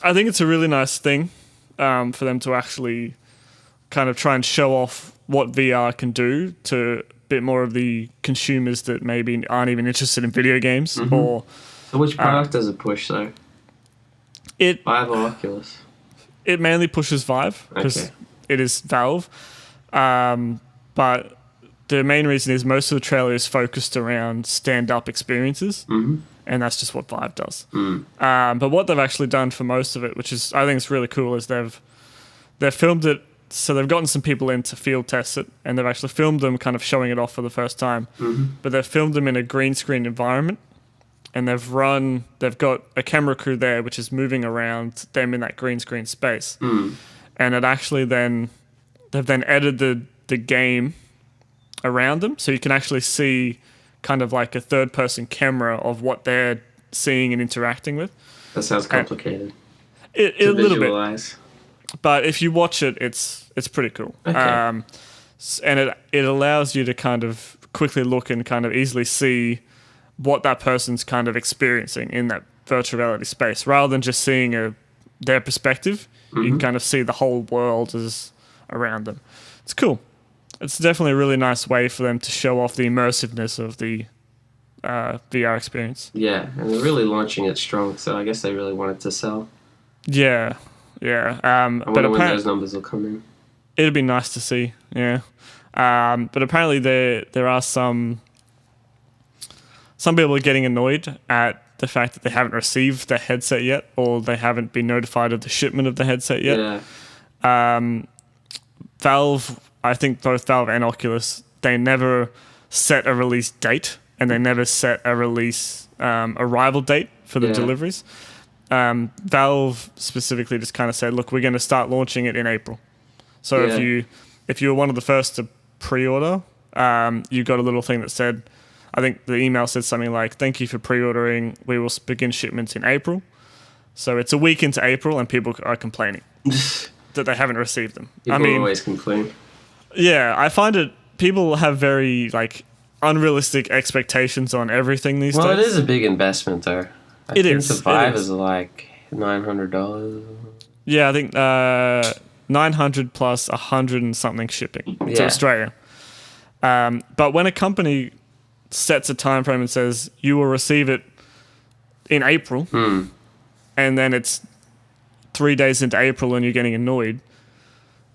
Speaker 1: I think it's a really nice thing for them to actually kind of try and show off what VR can do to a bit more of the consumers that maybe aren't even interested in video games. Or
Speaker 2: So which product does it push, though? Vive or Oculus?
Speaker 1: It mainly pushes Vive because it is Valve. But the main reason is most of the trailer is focused around stand-up experiences. And that's just what Vive does. But what they've actually done for most of it, which is I think it's really cool, is they've filmed it. So they've gotten some people in to field test it, and they've actually filmed them kind of showing it off for the first time. But they've filmed them in a green screen environment, and they've got a camera crew there which is moving around them in that green screen space. And it actually they've edited the game around them, so you can actually see kind of like a third-person camera of what they're seeing and interacting with.
Speaker 2: That sounds complicated.
Speaker 1: A little bit. But if you watch it, it's pretty cool.
Speaker 2: Okay.
Speaker 1: And it allows you to kind of quickly look and kind of easily see what that person's kind of experiencing in that virtual reality space. Rather than just seeing their perspective, you can kind of see the whole world as around them. It's cool. It's definitely a really nice way for them to show off the immersiveness of the VR experience.
Speaker 2: Yeah, and they're really launching it strong, so I guess they really want it to sell.
Speaker 1: Yeah.
Speaker 2: I wonder when those numbers will come in.
Speaker 1: It'd be nice to see, yeah. But apparently there are some people are getting annoyed at the fact that they haven't received the headset yet, or they haven't been notified of the shipment of the headset yet.
Speaker 2: Yeah.
Speaker 1: Valve, I think both Valve and Oculus, they never set a release date, and they never set a release arrival date for the deliveries. Valve specifically just kind of said, look, we're going to start launching it in April. So if you were one of the first to pre-order, you got a little thing that said, I think the email said something like, thank you for pre-ordering. We will begin shipments in April. So it's a week into April and people are complaining that they haven't received them.
Speaker 2: People always complain.
Speaker 1: Yeah, I find people have very unrealistic expectations on everything these days.
Speaker 2: Well, it is a big investment though. I think the Vive is like $900.
Speaker 1: Yeah, I think $900 plus $100 and something shipping to Australia. But when a company sets a time frame and says you will receive it in April, and then it's 3 days into April and you're getting annoyed,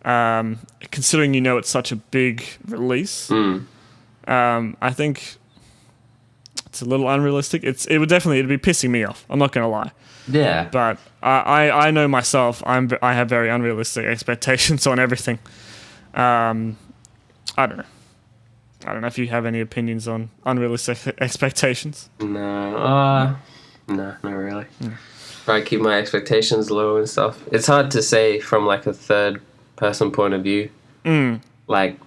Speaker 1: considering it's such a big release, I think it's a little unrealistic. It'd be pissing me off. I'm not going to lie.
Speaker 2: Yeah.
Speaker 1: But I know myself. I have very unrealistic expectations on everything. I don't know. I don't know if you have any opinions on unrealistic expectations.
Speaker 2: No, not really. Probably keep my expectations low and stuff. It's hard to say from like a third person point of view. Like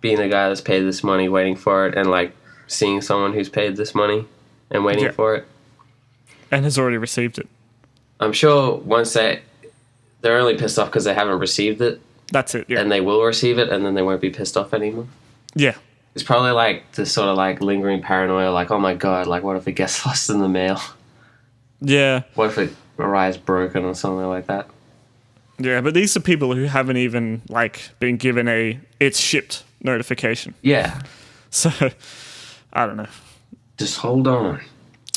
Speaker 2: being a guy that's paid this money, waiting for it, and like seeing someone who's paid this money and waiting for it.
Speaker 1: And has already received it.
Speaker 2: I'm sure once they're only pissed off because they haven't received it.
Speaker 1: That's it, yeah.
Speaker 2: And they will receive it, and then they won't be pissed off anymore.
Speaker 1: Yeah.
Speaker 2: It's probably like this sort of like lingering paranoia, like, oh my god, like what if it gets lost in the mail?
Speaker 1: Yeah.
Speaker 2: What if it arrives broken or something like that?
Speaker 1: Yeah, but these are people who haven't even like been given a it's shipped notification.
Speaker 2: Yeah.
Speaker 1: So, I don't know.
Speaker 2: Just hold on.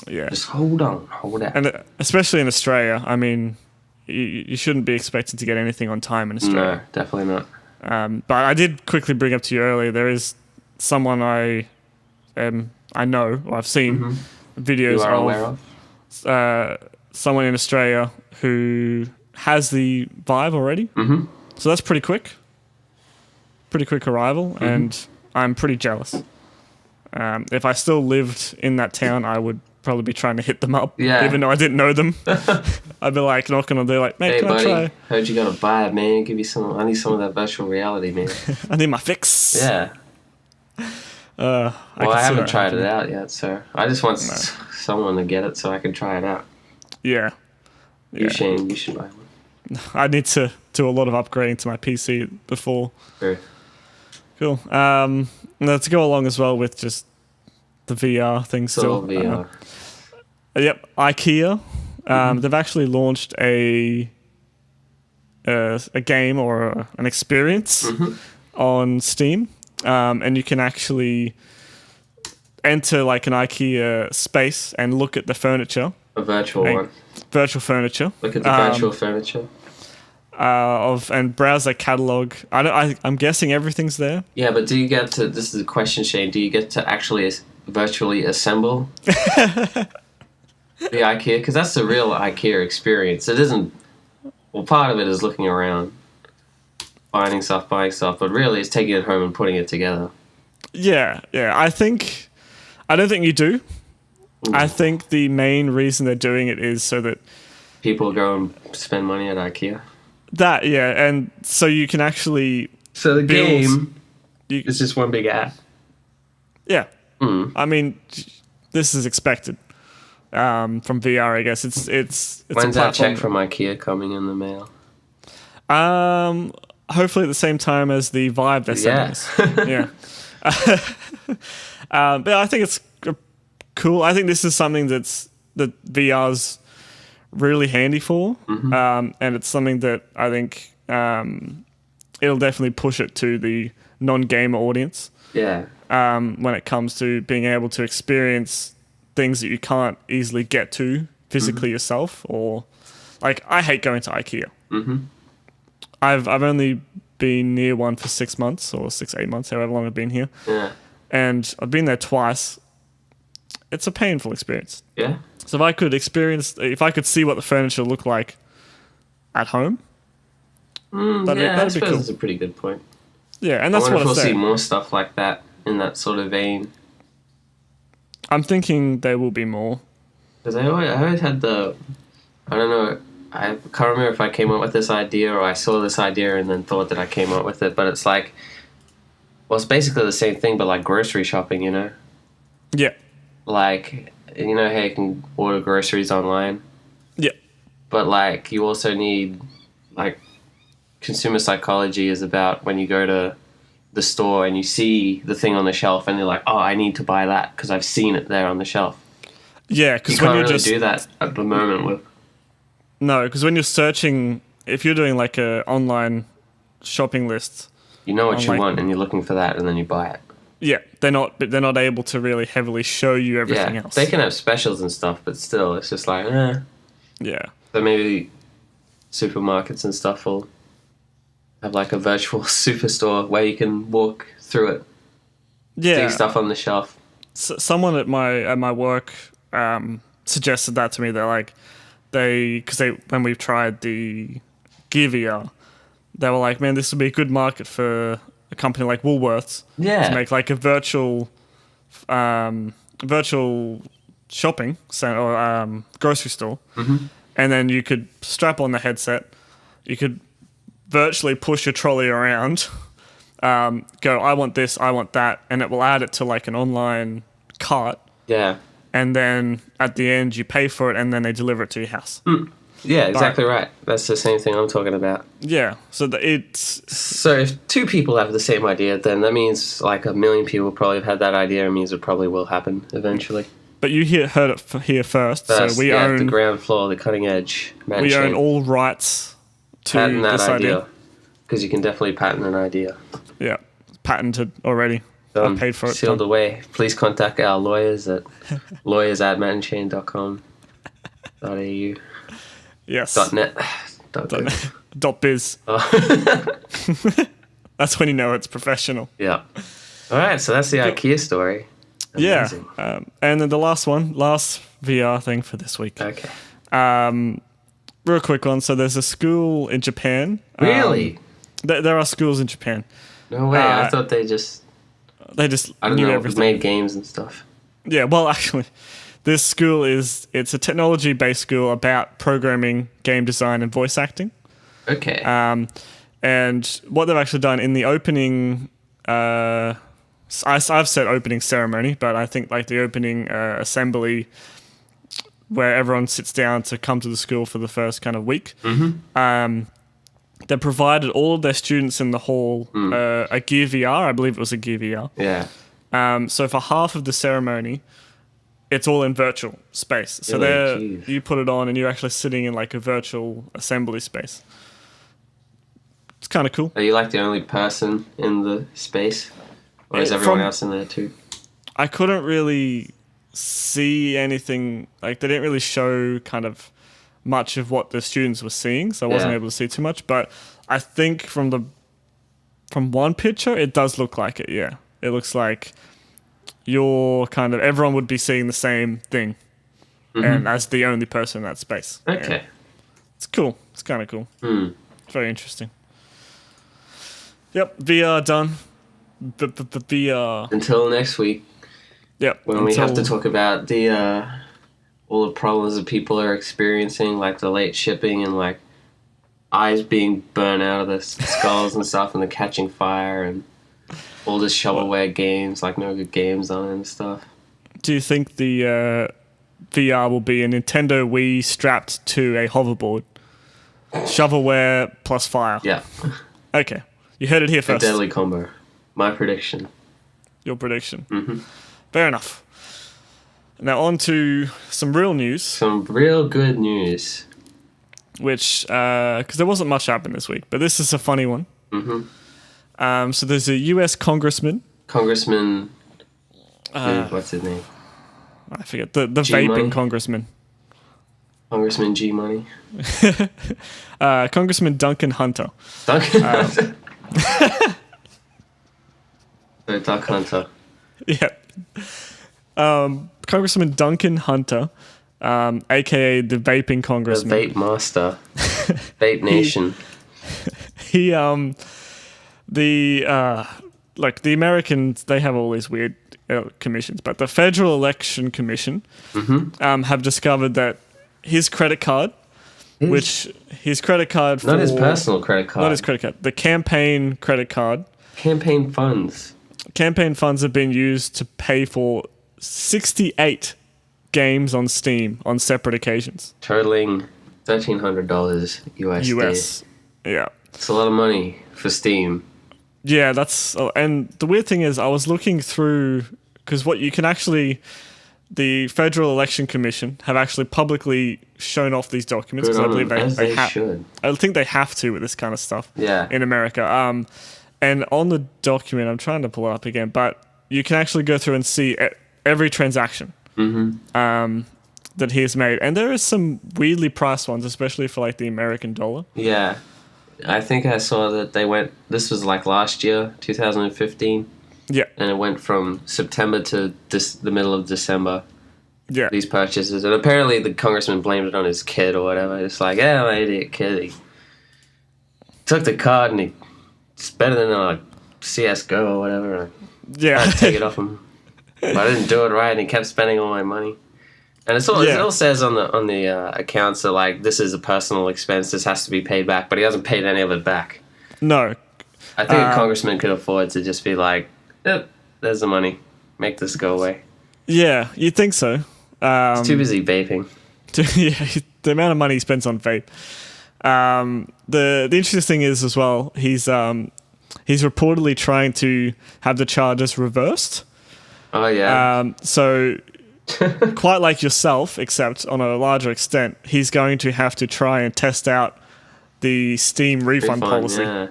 Speaker 1: Yeah.
Speaker 2: Just hold on. Hold out.
Speaker 1: And especially in Australia, I mean, you shouldn't be expected to get anything on time in Australia.
Speaker 2: No, definitely not.
Speaker 1: But I did quickly bring up to you earlier, there is someone I know, or I've seen videos
Speaker 2: you are aware
Speaker 1: of someone in Australia who has the Vive already. So that's pretty quick arrival, and I'm pretty jealous. If I still lived in that town, I would probably be trying to hit them up, even though I didn't know them. I'd be like knocking on their like, mate, can
Speaker 2: buddy,
Speaker 1: I try?
Speaker 2: Heard you got a Vive, man. Give me some. I need some of that virtual reality, man.
Speaker 1: I need my fix.
Speaker 2: Yeah. I haven't tried it out yet, so I just want someone to get it so I can try it out.
Speaker 1: Yeah.
Speaker 2: You should buy one.
Speaker 1: I need to do a lot of upgrading to my PC before.
Speaker 2: Sure.
Speaker 1: Cool. Now to go along as well with just the VR thing still.
Speaker 2: VR.
Speaker 1: Yep. IKEA they've actually launched a game or an experience on Steam, and you can actually enter like an IKEA space and look at the furniture.
Speaker 2: A virtual one.
Speaker 1: Virtual furniture.
Speaker 2: Look at the virtual furniture.
Speaker 1: And browse their catalog. I'm guessing everything's there.
Speaker 2: Yeah, but do you get to? This is a question, Shane. Do you get to actually virtually assemble the IKEA? Because that's the real IKEA experience. It isn't. Well, part of it is looking around, buying stuff, but really it's taking it home and putting it together.
Speaker 1: Yeah. I don't think you do. I think the main reason they're doing it is so that
Speaker 2: people go and spend money at IKEA.
Speaker 1: That, yeah, and so you can actually...
Speaker 2: So the game is just one big app.
Speaker 1: Yeah. I mean, this is expected from VR, I guess. It's
Speaker 2: When's that check from IKEA coming in the mail?
Speaker 1: Hopefully at the same time as the Vive they're sending us. Yeah. But I think it's cool. I think this is something that VR's really handy for, and it's something that I think it'll definitely push it to the non-gamer audience.
Speaker 2: Yeah.
Speaker 1: When it comes to being able to experience things that you can't easily get to physically yourself, or like I hate going to IKEA. I've only been near one for 6 months or 8 months, however long I've been here.
Speaker 2: Yeah.
Speaker 1: And I've been there twice. It's a painful experience.
Speaker 2: Yeah.
Speaker 1: So if I could see what the furniture looked like at home, that'd be cool.
Speaker 2: That's a pretty good point.
Speaker 1: Yeah, and that's what I
Speaker 2: we'll
Speaker 1: said.
Speaker 2: see more stuff like that in that sort of vein.
Speaker 1: I'm thinking there will be more.
Speaker 2: Because I always had I don't know, I can't remember if I came up with this idea or I saw this idea and then thought that I came up with it, but it's like, well, it's basically the same thing, but like grocery shopping, you know?
Speaker 1: Yeah.
Speaker 2: Like, you know how you can order groceries online?
Speaker 1: Yeah.
Speaker 2: But like, you also need, like, consumer psychology is about when you go to the store and you see the thing on the shelf and you're like, oh, I need to buy that because I've seen it there on the shelf.
Speaker 1: Yeah, because
Speaker 2: you can't really do that at the moment with...
Speaker 1: No, because when you're searching, if you're doing like a online shopping list,
Speaker 2: you know what you want and you're looking for that and then you buy it.
Speaker 1: Yeah, they're not able to really heavily show you everything else.
Speaker 2: They can have specials and stuff, but still, it's just like,
Speaker 1: Yeah.
Speaker 2: So maybe supermarkets and stuff will have like a virtual superstore where you can walk through it.
Speaker 1: Yeah.
Speaker 2: See stuff on the shelf.
Speaker 1: Someone at my work suggested that to me. They're like, when we've tried the Gear VR, they were like, man, this would be a good market for a company like Woolworths to make like a virtual shopping center or grocery store, and then you could strap on the headset, you could virtually push your trolley around, go, I want this, I want that, and it will add it to like an online cart.
Speaker 2: Yeah. And
Speaker 1: then at the end you pay for it and then they deliver it to your house.
Speaker 2: Yeah, exactly right. That's the same thing I'm talking about.
Speaker 1: Yeah, so
Speaker 2: So if two people have the same idea, then that means like 1 million people probably have had that idea. It means it probably will happen eventually.
Speaker 1: But you heard it here first. So we own
Speaker 2: the ground floor, the cutting edge.
Speaker 1: We own all rights to
Speaker 2: patent that
Speaker 1: this idea.
Speaker 2: Because you can definitely patent an idea.
Speaker 1: Yeah, patented already. I paid for it.
Speaker 2: Sealed away. Please contact our lawyers at lawyers@mattshanevideogame.com.au.
Speaker 1: Yes.
Speaker 2: .net.
Speaker 1: .biz.
Speaker 2: Oh.
Speaker 1: That's when you know it's professional.
Speaker 2: Yeah. All right, so that's the IKEA story. Amazing.
Speaker 1: Yeah. And then the last VR thing for this week.
Speaker 2: Okay.
Speaker 1: Real quick one. So there's a school in Japan.
Speaker 2: Really?
Speaker 1: There are schools in Japan.
Speaker 2: No way. I thought they just
Speaker 1: I don't know,
Speaker 2: everything. Made games and stuff.
Speaker 1: Yeah, well, actually, this school it's a technology-based school about programming, game design, and voice acting.
Speaker 2: Okay.
Speaker 1: And what they've actually done in the opening, I've said opening ceremony, but I think like the opening assembly where everyone sits down to come to the school for the first kind of week. They provided all of their students in the hall a Gear VR. I believe it was a Gear VR.
Speaker 2: Yeah.
Speaker 1: So for half of the ceremony, it's all in virtual space. So
Speaker 2: Really?
Speaker 1: there,
Speaker 2: Jeez.
Speaker 1: you put it on and you're actually sitting in like a virtual assembly space. It's kind of cool.
Speaker 2: Are you like the only person in the space? Or is everyone else in there too?
Speaker 1: I couldn't really see anything, like they didn't really show kind of much of what the students were seeing, so I wasn't able to see too much, but I think from one picture it does look like it. Yeah, it looks like you're kind of, everyone would be seeing the same thing, and as the only person in that space.
Speaker 2: Okay.
Speaker 1: Yeah. It's cool. It's kind of cool. It's very interesting. Yep, VR done. VR.
Speaker 2: Until next week.
Speaker 1: Yep.
Speaker 2: When we have to talk about the all the problems that people are experiencing, like the late shipping and like eyes being burnt out of the skulls and stuff, and the catching fire and all the shovelware games, like no good games on it and stuff.
Speaker 1: Do you think the VR will be a Nintendo Wii strapped to a hoverboard? Shovelware plus fire.
Speaker 2: Yeah.
Speaker 1: Okay. You heard it here
Speaker 2: A
Speaker 1: first.
Speaker 2: deadly combo. My prediction.
Speaker 1: Your prediction. Fair enough. Now on to some real news.
Speaker 2: Some real good news.
Speaker 1: Which, because there wasn't much happening this week, but this is a funny one. So there's a US congressman.
Speaker 2: Congressman... what's his name?
Speaker 1: I forget. The
Speaker 2: G-Money?
Speaker 1: vaping congressman.
Speaker 2: Congressman G Money.
Speaker 1: Congressman Duncan Hunter.
Speaker 2: Duncan So Duck Hunter.
Speaker 1: Yeah. Congressman Duncan Hunter, aka the vaping
Speaker 2: The
Speaker 1: congressman.
Speaker 2: Vape Master. Vape Nation.
Speaker 1: He the Americans, they have all these weird commissions, but the Federal Election Commission have discovered that his credit card, his credit card for...
Speaker 2: Not his personal credit card.
Speaker 1: Not his credit card. The campaign credit card.
Speaker 2: Campaign funds.
Speaker 1: Campaign funds have been used to pay for 68 games on Steam on separate occasions.
Speaker 2: Totaling $1,300 USD.
Speaker 1: US. Yeah.
Speaker 2: It's a lot of money for Steam.
Speaker 1: Yeah, that's... And the weird thing is, I was looking through... Because what you can actually... The Federal Election Commission have actually publicly shown off these documents.
Speaker 2: Good
Speaker 1: Because I
Speaker 2: on
Speaker 1: believe
Speaker 2: them, as they
Speaker 1: have...
Speaker 2: should.
Speaker 1: I think they have to with this kind of stuff.
Speaker 2: Yeah.
Speaker 1: In America. And on the document, I'm trying to pull it up again, but you can actually go through and see every transaction that he has made. And there is some weirdly priced ones, especially for like the American dollar.
Speaker 2: Yeah. I think I saw that they went... This was like last year, 2015.
Speaker 1: Yeah.
Speaker 2: And it went from September to the middle of December.
Speaker 1: Yeah.
Speaker 2: These purchases. And apparently the congressman blamed it on his kid or whatever. It's like, yeah, my idiot kid. He took the card and it's better than a CSGO or whatever.
Speaker 1: Yeah.
Speaker 2: I had to take it off him. But I didn't do it right and he kept spending all my money. And it all says on the accounts that like this is a personal expense, this has to be paid back, but he hasn't paid any of it back.
Speaker 1: No.
Speaker 2: I think a congressman could afford to just be like, yep, there's the money. Make this go away.
Speaker 1: Yeah, you'd think so.
Speaker 2: He's too busy vaping.
Speaker 1: Yeah, the amount of money he spends on vape. The interesting thing is as well, he's reportedly trying to have the charges reversed.
Speaker 2: Oh yeah.
Speaker 1: So quite like yourself, except on a larger extent, he's going to have to try and test out the Steam refund policy.
Speaker 2: Yeah.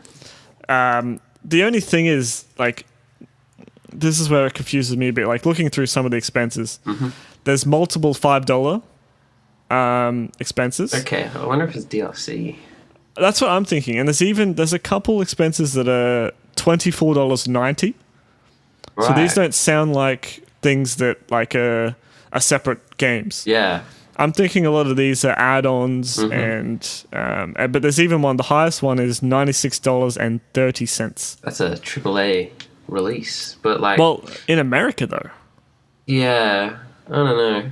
Speaker 1: The only thing is, like, this is where it confuses me a bit. Like, looking through some of the expenses, there's multiple $5 expenses.
Speaker 2: Okay, I wonder if it's DLC.
Speaker 1: That's what I'm thinking. And there's a couple expenses that are $24.90.
Speaker 2: Right.
Speaker 1: So these don't sound like things that like are separate games.
Speaker 2: Yeah.
Speaker 1: I'm thinking a lot of these are add-ons, but there's even one. The highest one is $96.30.
Speaker 2: That's a AAA release, but like.
Speaker 1: Well, in America though.
Speaker 2: Yeah, I don't know.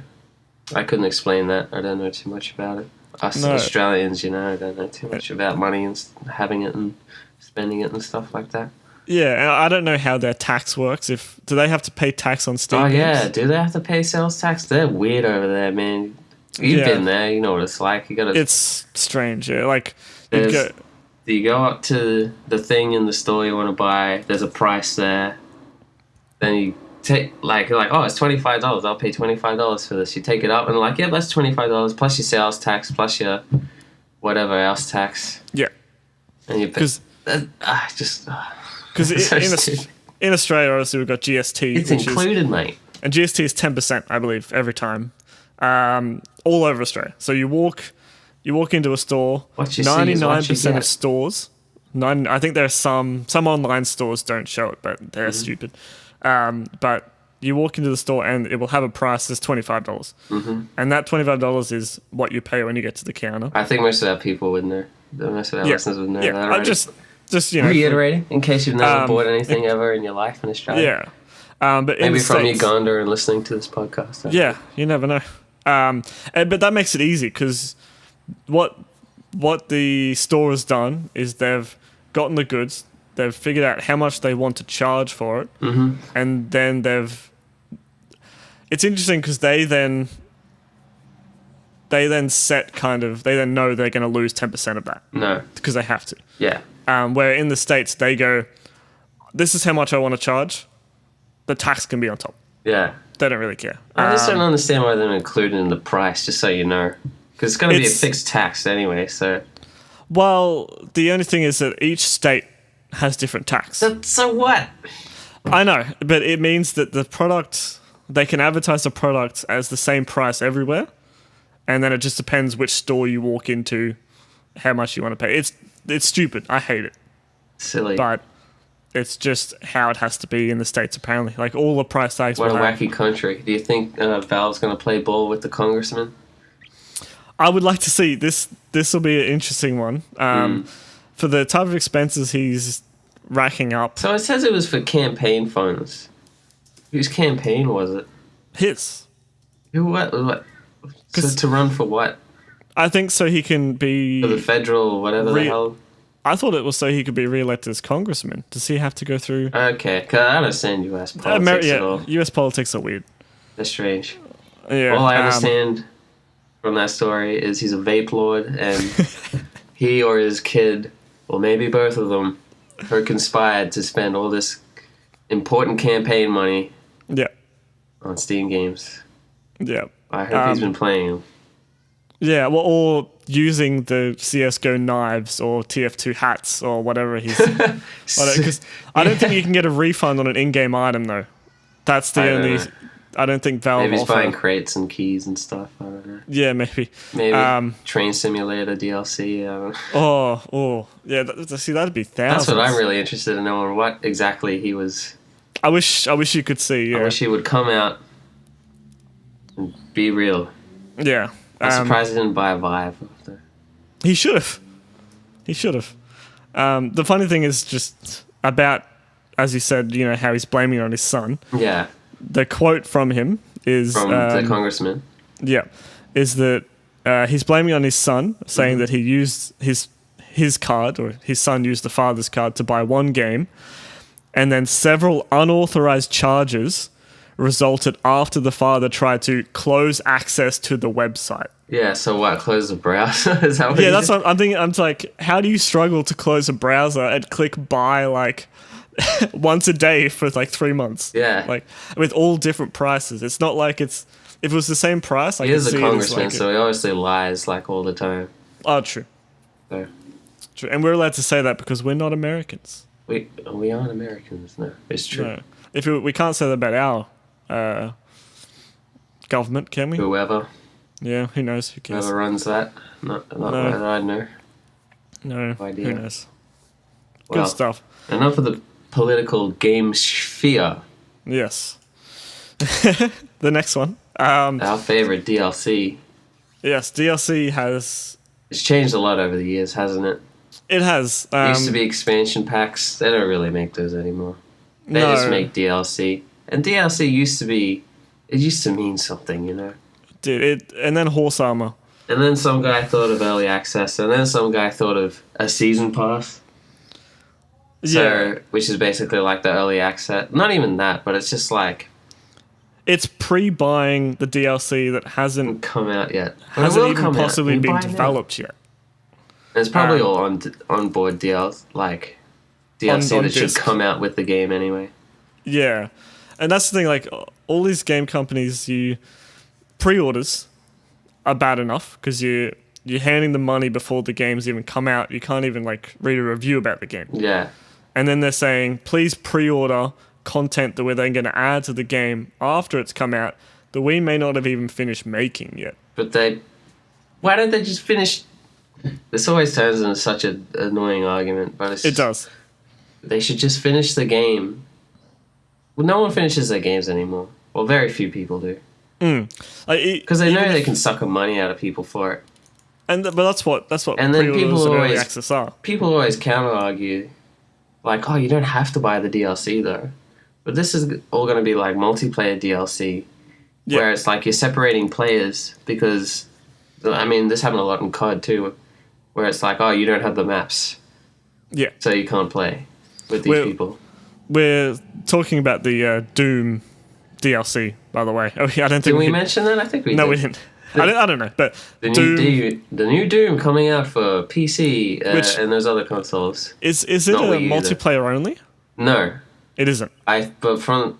Speaker 2: I couldn't explain that. I don't know too much about it. Us Australians, I don't know too much about money and having it and spending it and stuff like that.
Speaker 1: Yeah, and I don't know how their tax works. Do they have to pay tax on Steam games?
Speaker 2: Yeah, do they have to pay sales tax? They're weird over there, man. You've been there, you know what it's like.
Speaker 1: It's strange, yeah. Like,
Speaker 2: you go up to the thing in the store you want to buy, there's a price there. Then you like, oh, it's $25. I'll pay $25 for this. You take it up and like, yeah, that's $25 plus your sales tax plus your whatever else tax.
Speaker 1: Yeah.
Speaker 2: And you pay.
Speaker 1: Because in Australia, obviously, we've got GST.
Speaker 2: It's included, mate.
Speaker 1: And GST is 10%, I believe, every time, all over Australia. So you walk into a store. 99% of stores. I think there are some online stores don't show it, but they're stupid. But you walk into the store and it will have a price that's $25, and that $25 is what you pay when you get to the counter.
Speaker 2: I think most of our people would know. Most of our listeners would know that.
Speaker 1: I'm just
Speaker 2: reiterating in case you've never bought anything ever in your life in Australia.
Speaker 1: Yeah. But
Speaker 2: maybe from Uganda and listening to this podcast.
Speaker 1: Yeah, you never know. But that makes it easy because what the store has done is they've gotten the goods, they've figured out how much they want to charge for it, and then it's interesting because they then set they then know they're going to lose 10% of that.
Speaker 2: No.
Speaker 1: Because they have to.
Speaker 2: Yeah.
Speaker 1: Where in the States they go, this is how much I want to charge. The tax can be on top.
Speaker 2: Yeah.
Speaker 1: They don't really care.
Speaker 2: I just don't understand why they're included in the price, just so you know. Because it's going to be a fixed tax anyway, so...
Speaker 1: Well, the only thing is that each state has different tax.
Speaker 2: So what?
Speaker 1: I know, but it means that the product... They can advertise the product as the same price everywhere, and then it just depends which store you walk into, how much you want to pay. It's stupid. I hate it.
Speaker 2: Silly.
Speaker 1: But... It's just how it has to be in the States, apparently. Like, all the price tags...
Speaker 2: What a wacky country. Do you think Valve's going to play ball with the congressman?
Speaker 1: I would like to see. This will be an interesting one. For the type of expenses he's racking up...
Speaker 2: So it says it was for campaign funds. Whose campaign was it?
Speaker 1: His.
Speaker 2: What? So to run for what?
Speaker 1: I think so he can be...
Speaker 2: For the federal, whatever the hell...
Speaker 1: I thought it was so he could be re-elected as congressman. Does he have to go through...
Speaker 2: Okay, because I don't understand US politics at all.
Speaker 1: US politics are weird.
Speaker 2: They're strange.
Speaker 1: Yeah,
Speaker 2: all I understand from that story is he's a vape lord, and he or his kid, or maybe both of them, are conspired to spend all this important campaign money on Steam games.
Speaker 1: Yeah.
Speaker 2: I hope he's been playing them.
Speaker 1: Yeah, well, or using the CSGO knives or TF2 hats or whatever he's... Because I don't think you can get a refund on an in-game item, though. That's the only... I don't think Valve
Speaker 2: maybe he's buying crates and keys and stuff. I don't know.
Speaker 1: Yeah, maybe.
Speaker 2: Maybe Train Simulator DLC. I don't
Speaker 1: know. Oh. Yeah, see, that'd be thousands.
Speaker 2: That's what I'm really interested in knowing, what exactly he was...
Speaker 1: I wish you could see, yeah.
Speaker 2: I wish he would come out and be real.
Speaker 1: Yeah.
Speaker 2: I'm surprised he didn't buy a Vive.
Speaker 1: He should have. The funny thing is just about, as you said, how he's blaming it on his son.
Speaker 2: Yeah.
Speaker 1: The quote from him is...
Speaker 2: From the congressman.
Speaker 1: Yeah. Is that he's blaming it on his son, saying that he used his card, or his son used the father's card to buy one game, and then several unauthorized charges resulted after the father tried to close access to the website.
Speaker 2: Yeah, so what? Close the browser? Is that what
Speaker 1: that's what I'm thinking. I'm like, how do you struggle to close a browser and click buy like once a day for like 3 months?
Speaker 2: Yeah.
Speaker 1: Like with all different prices. It's not like if it was the same price,
Speaker 2: he is a congressman, so he obviously lies like all the time.
Speaker 1: Oh, true.
Speaker 2: So.
Speaker 1: True. And we're allowed to say that because we're not Americans.
Speaker 2: We aren't Americans, no. It's true.
Speaker 1: No. We can't say that about our government, can we?
Speaker 2: Whoever.
Speaker 1: Yeah, who knows? Who cares?
Speaker 2: Whoever runs that. Not that I know.
Speaker 1: No
Speaker 2: idea.
Speaker 1: Who knows?
Speaker 2: Well,
Speaker 1: good stuff.
Speaker 2: Enough of the political game sphere.
Speaker 1: Yes. The next one.
Speaker 2: Our favorite DLC.
Speaker 1: Yes, DLC has...
Speaker 2: It's changed a lot over the years, hasn't it?
Speaker 1: It has.
Speaker 2: It used to be expansion packs. They don't really make those anymore. They just make DLC. And DLC used to be... It used to mean something,
Speaker 1: Dude, and then horse armor.
Speaker 2: And then some guy thought of early access. And then some guy thought of a season pass. Which is basically like the early access. Not even that, but it's just like...
Speaker 1: It's pre-buying the DLC that hasn't
Speaker 2: come out yet.
Speaker 1: Hasn't even possibly been developed yet.
Speaker 2: It's probably all on board DLC, like DLC that should come out with the game anyway.
Speaker 1: Yeah. And that's the thing, like, all these game companies, pre-orders are bad enough because you're handing the money before the games even come out. You can't even, like, read a review about the game.
Speaker 2: Yeah.
Speaker 1: And then they're saying, please pre-order content that we're then going to add to the game after it's come out that we may not have even finished making yet.
Speaker 2: But why don't they just finish? This always turns into such an annoying argument, but
Speaker 1: it does.
Speaker 2: They should just finish the game. Well, no one finishes their games anymore. Well, very few people do. Because they know they can suck money out of people for it.
Speaker 1: But that's what
Speaker 2: and then
Speaker 1: pre-orders and early access are.
Speaker 2: People always counter argue, like, oh, you don't have to buy the DLC though. But this is all going to be like multiplayer DLC, where it's like you're separating players because, I mean, this happened a lot in COD too, where it's like, oh, you don't have the maps, so you can't play with these people. We're
Speaker 1: talking about the Doom DLC, by the way. Oh, yeah, I don't think
Speaker 2: did we mention that? I think we did.
Speaker 1: No, we didn't. I don't know, but
Speaker 2: the new Doom coming out for PC and those other consoles.
Speaker 1: Is it a multiplayer only?
Speaker 2: No,
Speaker 1: it isn't.
Speaker 2: So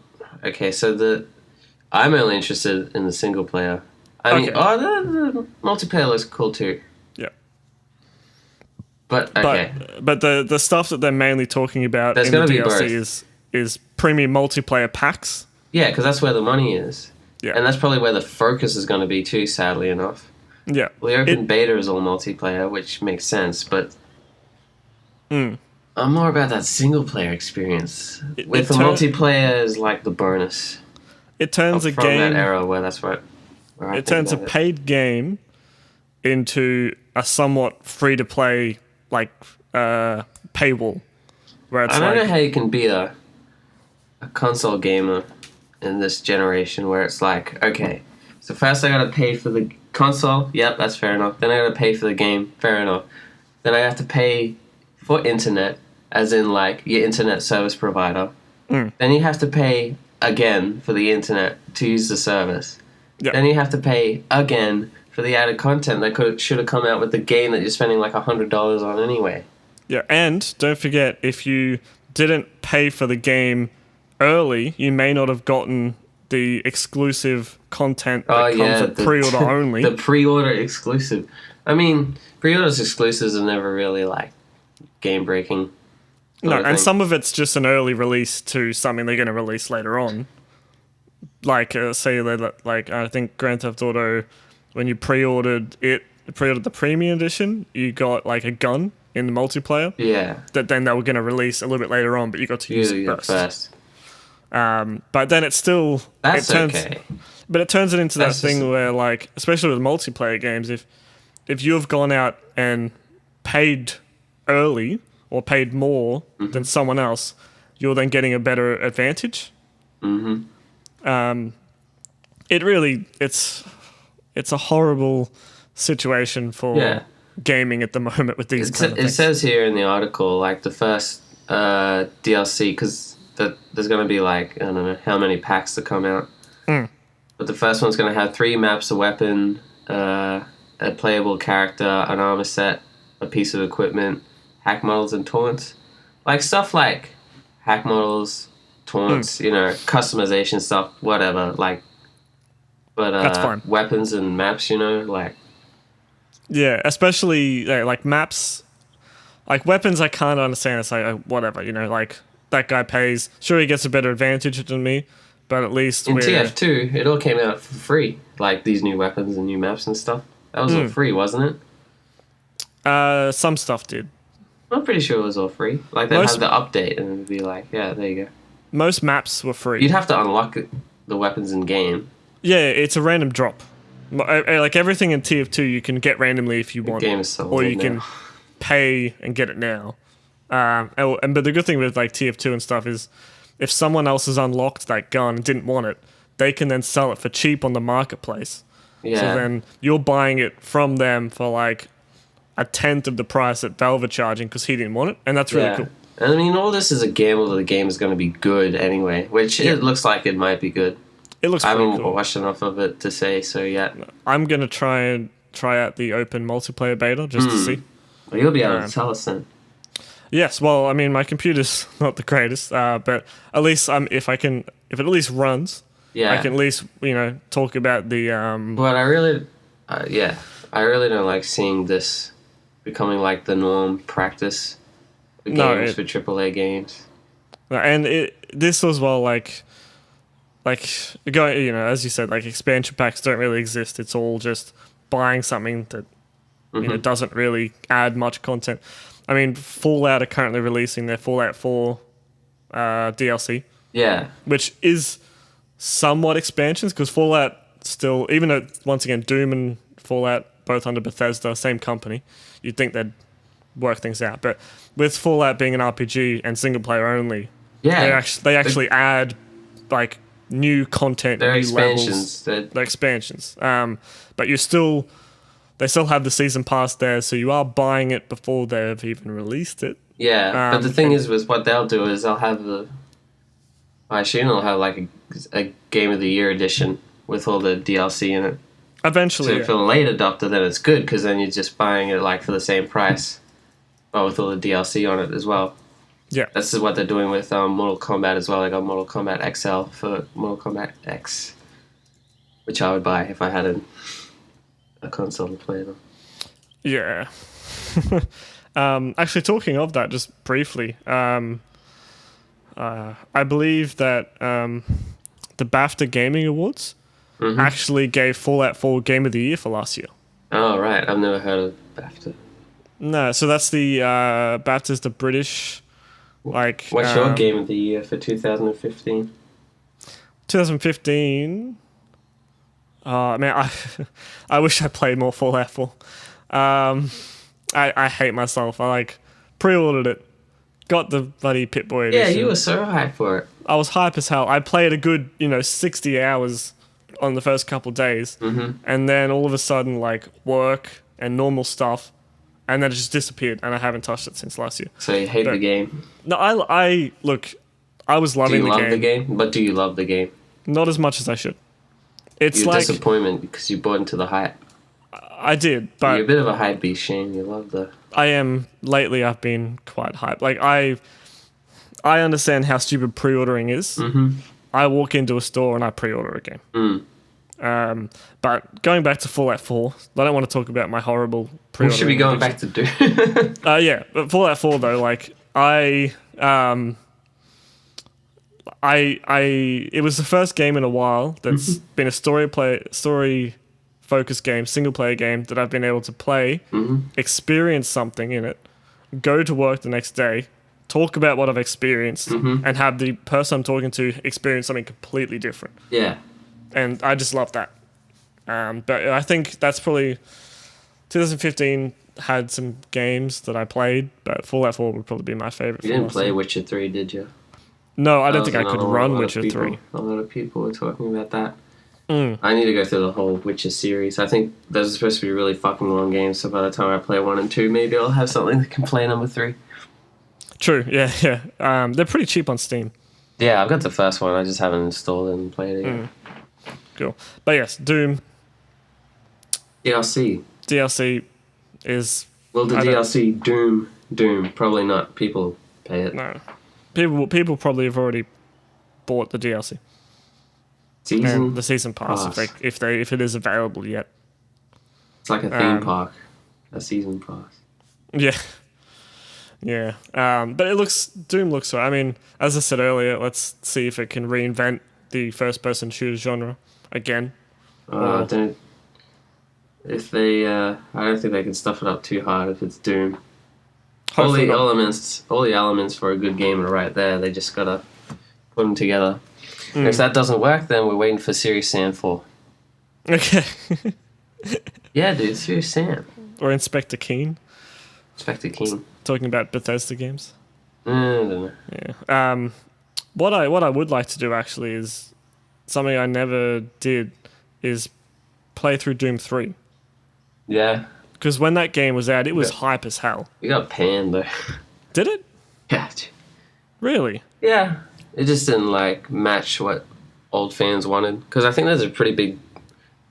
Speaker 2: I'm only interested in the single player. I mean, the multiplayer looks cool too.
Speaker 1: Yeah.
Speaker 2: But okay.
Speaker 1: But the stuff that they're mainly talking about in the DLC is premium multiplayer packs.
Speaker 2: Yeah, because that's where the money is.
Speaker 1: Yeah.
Speaker 2: And that's probably where the focus is going to be too, sadly enough.
Speaker 1: Yeah.
Speaker 2: Well, the open beta is all multiplayer, which makes sense, but I'm more about that single player experience. With the multiplayer is like the bonus.
Speaker 1: It turns a game
Speaker 2: from that era where that's what.
Speaker 1: It turns a paid game into a somewhat free to play paywall. Where it's
Speaker 2: I don't know how you can be a console gamer in this generation where it's like, okay, so first I gotta pay for the console, yep, that's fair enough. Then I gotta pay for the game, fair enough. Then I have to pay for internet, as in like your internet service provider. Then you have to pay again for the internet to use the service. Yep. Then you have to pay again for the added content that should have come out with the game that you're spending like $100 on anyway.
Speaker 1: Yeah, and don't forget, if you didn't pay for the game early, you may not have gotten the exclusive content that comes with pre-order only.
Speaker 2: The pre-order exclusive. I mean, pre-orders exclusives are never really like game-breaking.
Speaker 1: No, and some of it's just an early release to something they're going to release later on. Like, say, like I think Grand Theft Auto, when you pre-ordered the premium edition, you got like a gun in the multiplayer.
Speaker 2: Yeah.
Speaker 1: That then they were going to release a little bit later on, but you got to use it first. But then it's still...
Speaker 2: okay.
Speaker 1: But it turns it into that thing where, like, especially with multiplayer games, if you have gone out and paid early or paid more than someone else, you're then getting a better advantage. It's a horrible situation for gaming at the moment with these kind of things.
Speaker 2: It says here in the article, like, the first DLC, because there's going to be, like, I don't know how many packs to come out. But the first one's going to have 3 maps, a weapon, a playable character, an armor set, a piece of equipment, hack models, and taunts. Like, stuff like hack models, taunts, customization stuff, whatever. Like, but
Speaker 1: that's fine.
Speaker 2: Weapons and maps, like...
Speaker 1: Yeah, especially, like, maps... Like, weapons I can't understand. It's like, whatever, like... That guy pays. Sure, he gets a better advantage than me, but at least
Speaker 2: in TF2, it all came out for free. Like these new weapons and new maps and stuff. That was all free, wasn't
Speaker 1: it? Some stuff did.
Speaker 2: I'm pretty sure it was all free. Like they'd have the update and it'd be like, yeah, there you go.
Speaker 1: Most maps were free.
Speaker 2: You'd have to unlock the weapons in game.
Speaker 1: Yeah, it's a random drop. Like everything in TF2, you can get randomly if you want,
Speaker 2: the game is so
Speaker 1: or you can pay and get it now. But the good thing with like TF2 and stuff is if someone else has unlocked that gun and didn't want it, they can then sell it for cheap on the marketplace. Yeah. So then you're buying it from them for like a tenth of the price that Valve are charging because he didn't want it, and that's really cool.
Speaker 2: And I mean, all this is a gamble that the game is going to be good anyway, which it looks like it might be good.
Speaker 1: It looks.
Speaker 2: I haven't watched enough of it to say so yet.
Speaker 1: I'm gonna try out the open multiplayer beta just to see.
Speaker 2: Well, you'll be able to tell us then.
Speaker 1: Yes, well, I mean, my computer's not the greatest, but at least if I can if it at least runs,
Speaker 2: Yeah.
Speaker 1: I can at least talk about the.
Speaker 2: But I really don't like seeing this becoming like the norm practice for games for AAA games.
Speaker 1: And this as well, like going, as you said, like expansion packs don't really exist. It's all just buying something that doesn't really add much content. I mean, Fallout are currently releasing their Fallout 4 DLC.
Speaker 2: Yeah.
Speaker 1: Which is somewhat expansions, because Fallout still, even though, once again, Doom and Fallout, both under Bethesda, same company, you'd think they'd work things out. But with Fallout being an RPG and single player only, they actually add, like, new content, new
Speaker 2: expansions.
Speaker 1: Levels. They're expansions. But they still have the season pass there, so you are buying it before they've even released it.
Speaker 2: Yeah, but the thing is, with what they'll do is they'll have I assume they'll have like a Game of the Year edition with all the DLC in it.
Speaker 1: Eventually,
Speaker 2: so for a late adopter, then it's good, because then you're just buying it like for the same price, but with all the DLC on it as well.
Speaker 1: Yeah,
Speaker 2: this is what they're doing with Mortal Kombat as well. They got Mortal Kombat XL for Mortal Kombat X, which I would buy if I had a console to play it on.
Speaker 1: Yeah. Actually, talking of that, just briefly, I believe that the BAFTA Gaming Awards actually gave Fallout 4 Game of the Year for last year.
Speaker 2: Oh, right. I've never heard of BAFTA.
Speaker 1: No, so that's the BAFTA's the British, like...
Speaker 2: What's your Game of the Year for 2015?
Speaker 1: 2015... man, I wish I played more Fallout 4. I hate myself. I pre-ordered it, got the bloody Pip-Boy edition.
Speaker 2: Yeah, you were so hyped for it.
Speaker 1: I was hype as hell. I played a good 60 hours on the first couple of days, and then all of a sudden work and normal stuff, and then it just disappeared, and I haven't touched it since last year.
Speaker 2: So you hate the game?
Speaker 1: No, I look. I was loving the game.
Speaker 2: Do you love the game? But do you love the game?
Speaker 1: Not as much as I should. It's
Speaker 2: You're disappointment because you bought into the hype.
Speaker 1: I did, but...
Speaker 2: You're a bit of a hype beast, Shane. You love the...
Speaker 1: I am. Lately, I've been quite hyped. I understand how stupid pre-ordering is. I walk into a store and I pre-order a game. But going back to Fallout 4, I don't want to talk about my horrible pre-ordering.
Speaker 2: We should be going back to Doom.
Speaker 1: Yeah, but Fallout 4, though, it was the first game in a while that's been a story-focused game, single-player game that I've been able to play, experience something in it, go to work the next day, talk about what I've experienced, and have the person I'm talking to experience something completely different.
Speaker 2: Yeah.
Speaker 1: And I just love that. But I think that's probably... 2015 had some games that I played, but Fallout 4 would probably be my favorite.
Speaker 2: You didn't play Witcher 3, did you?
Speaker 1: No, I don't think I could run Witcher 3.
Speaker 2: A lot of people were talking about that. I need to go through the whole Witcher series. I think those are supposed to be really fucking long games, so by the time I play 1 and 2, maybe I'll have something that can play number 3.
Speaker 1: True, yeah. They're pretty cheap on Steam.
Speaker 2: Yeah, I've got the first one. I just haven't installed it and played it yet.
Speaker 1: Cool. But yes, Doom. DLC is...
Speaker 2: Will the DLC Doom? Probably not. People pay it.
Speaker 1: No. People probably have already bought the DLC. The season pass. If it is available yet.
Speaker 2: It's like a theme park. A season pass.
Speaker 1: Yeah. Yeah. But Doom looks right. I mean, as I said earlier, let's see if it can reinvent the first-person shooter genre again.
Speaker 2: I don't think they can stuff it up too hard if it's Doom. All the elements for a good game are right there. They just gotta put them together. And if that doesn't work, then we're waiting for Serious Sam 4.
Speaker 1: Okay.
Speaker 2: Yeah, dude, Serious Sam.
Speaker 1: Or Inspector Keen.
Speaker 2: Inspector Keen.
Speaker 1: Talking about Bethesda games.
Speaker 2: I don't know.
Speaker 1: Yeah. What I would like to do actually is something I never did is play through Doom 3.
Speaker 2: Yeah.
Speaker 1: Because when that game was out, it was hype as hell.
Speaker 2: We got panned though.
Speaker 1: Did it?
Speaker 2: Yeah.
Speaker 1: Really?
Speaker 2: Yeah. It just didn't match what old fans wanted. Because I think there's a pretty big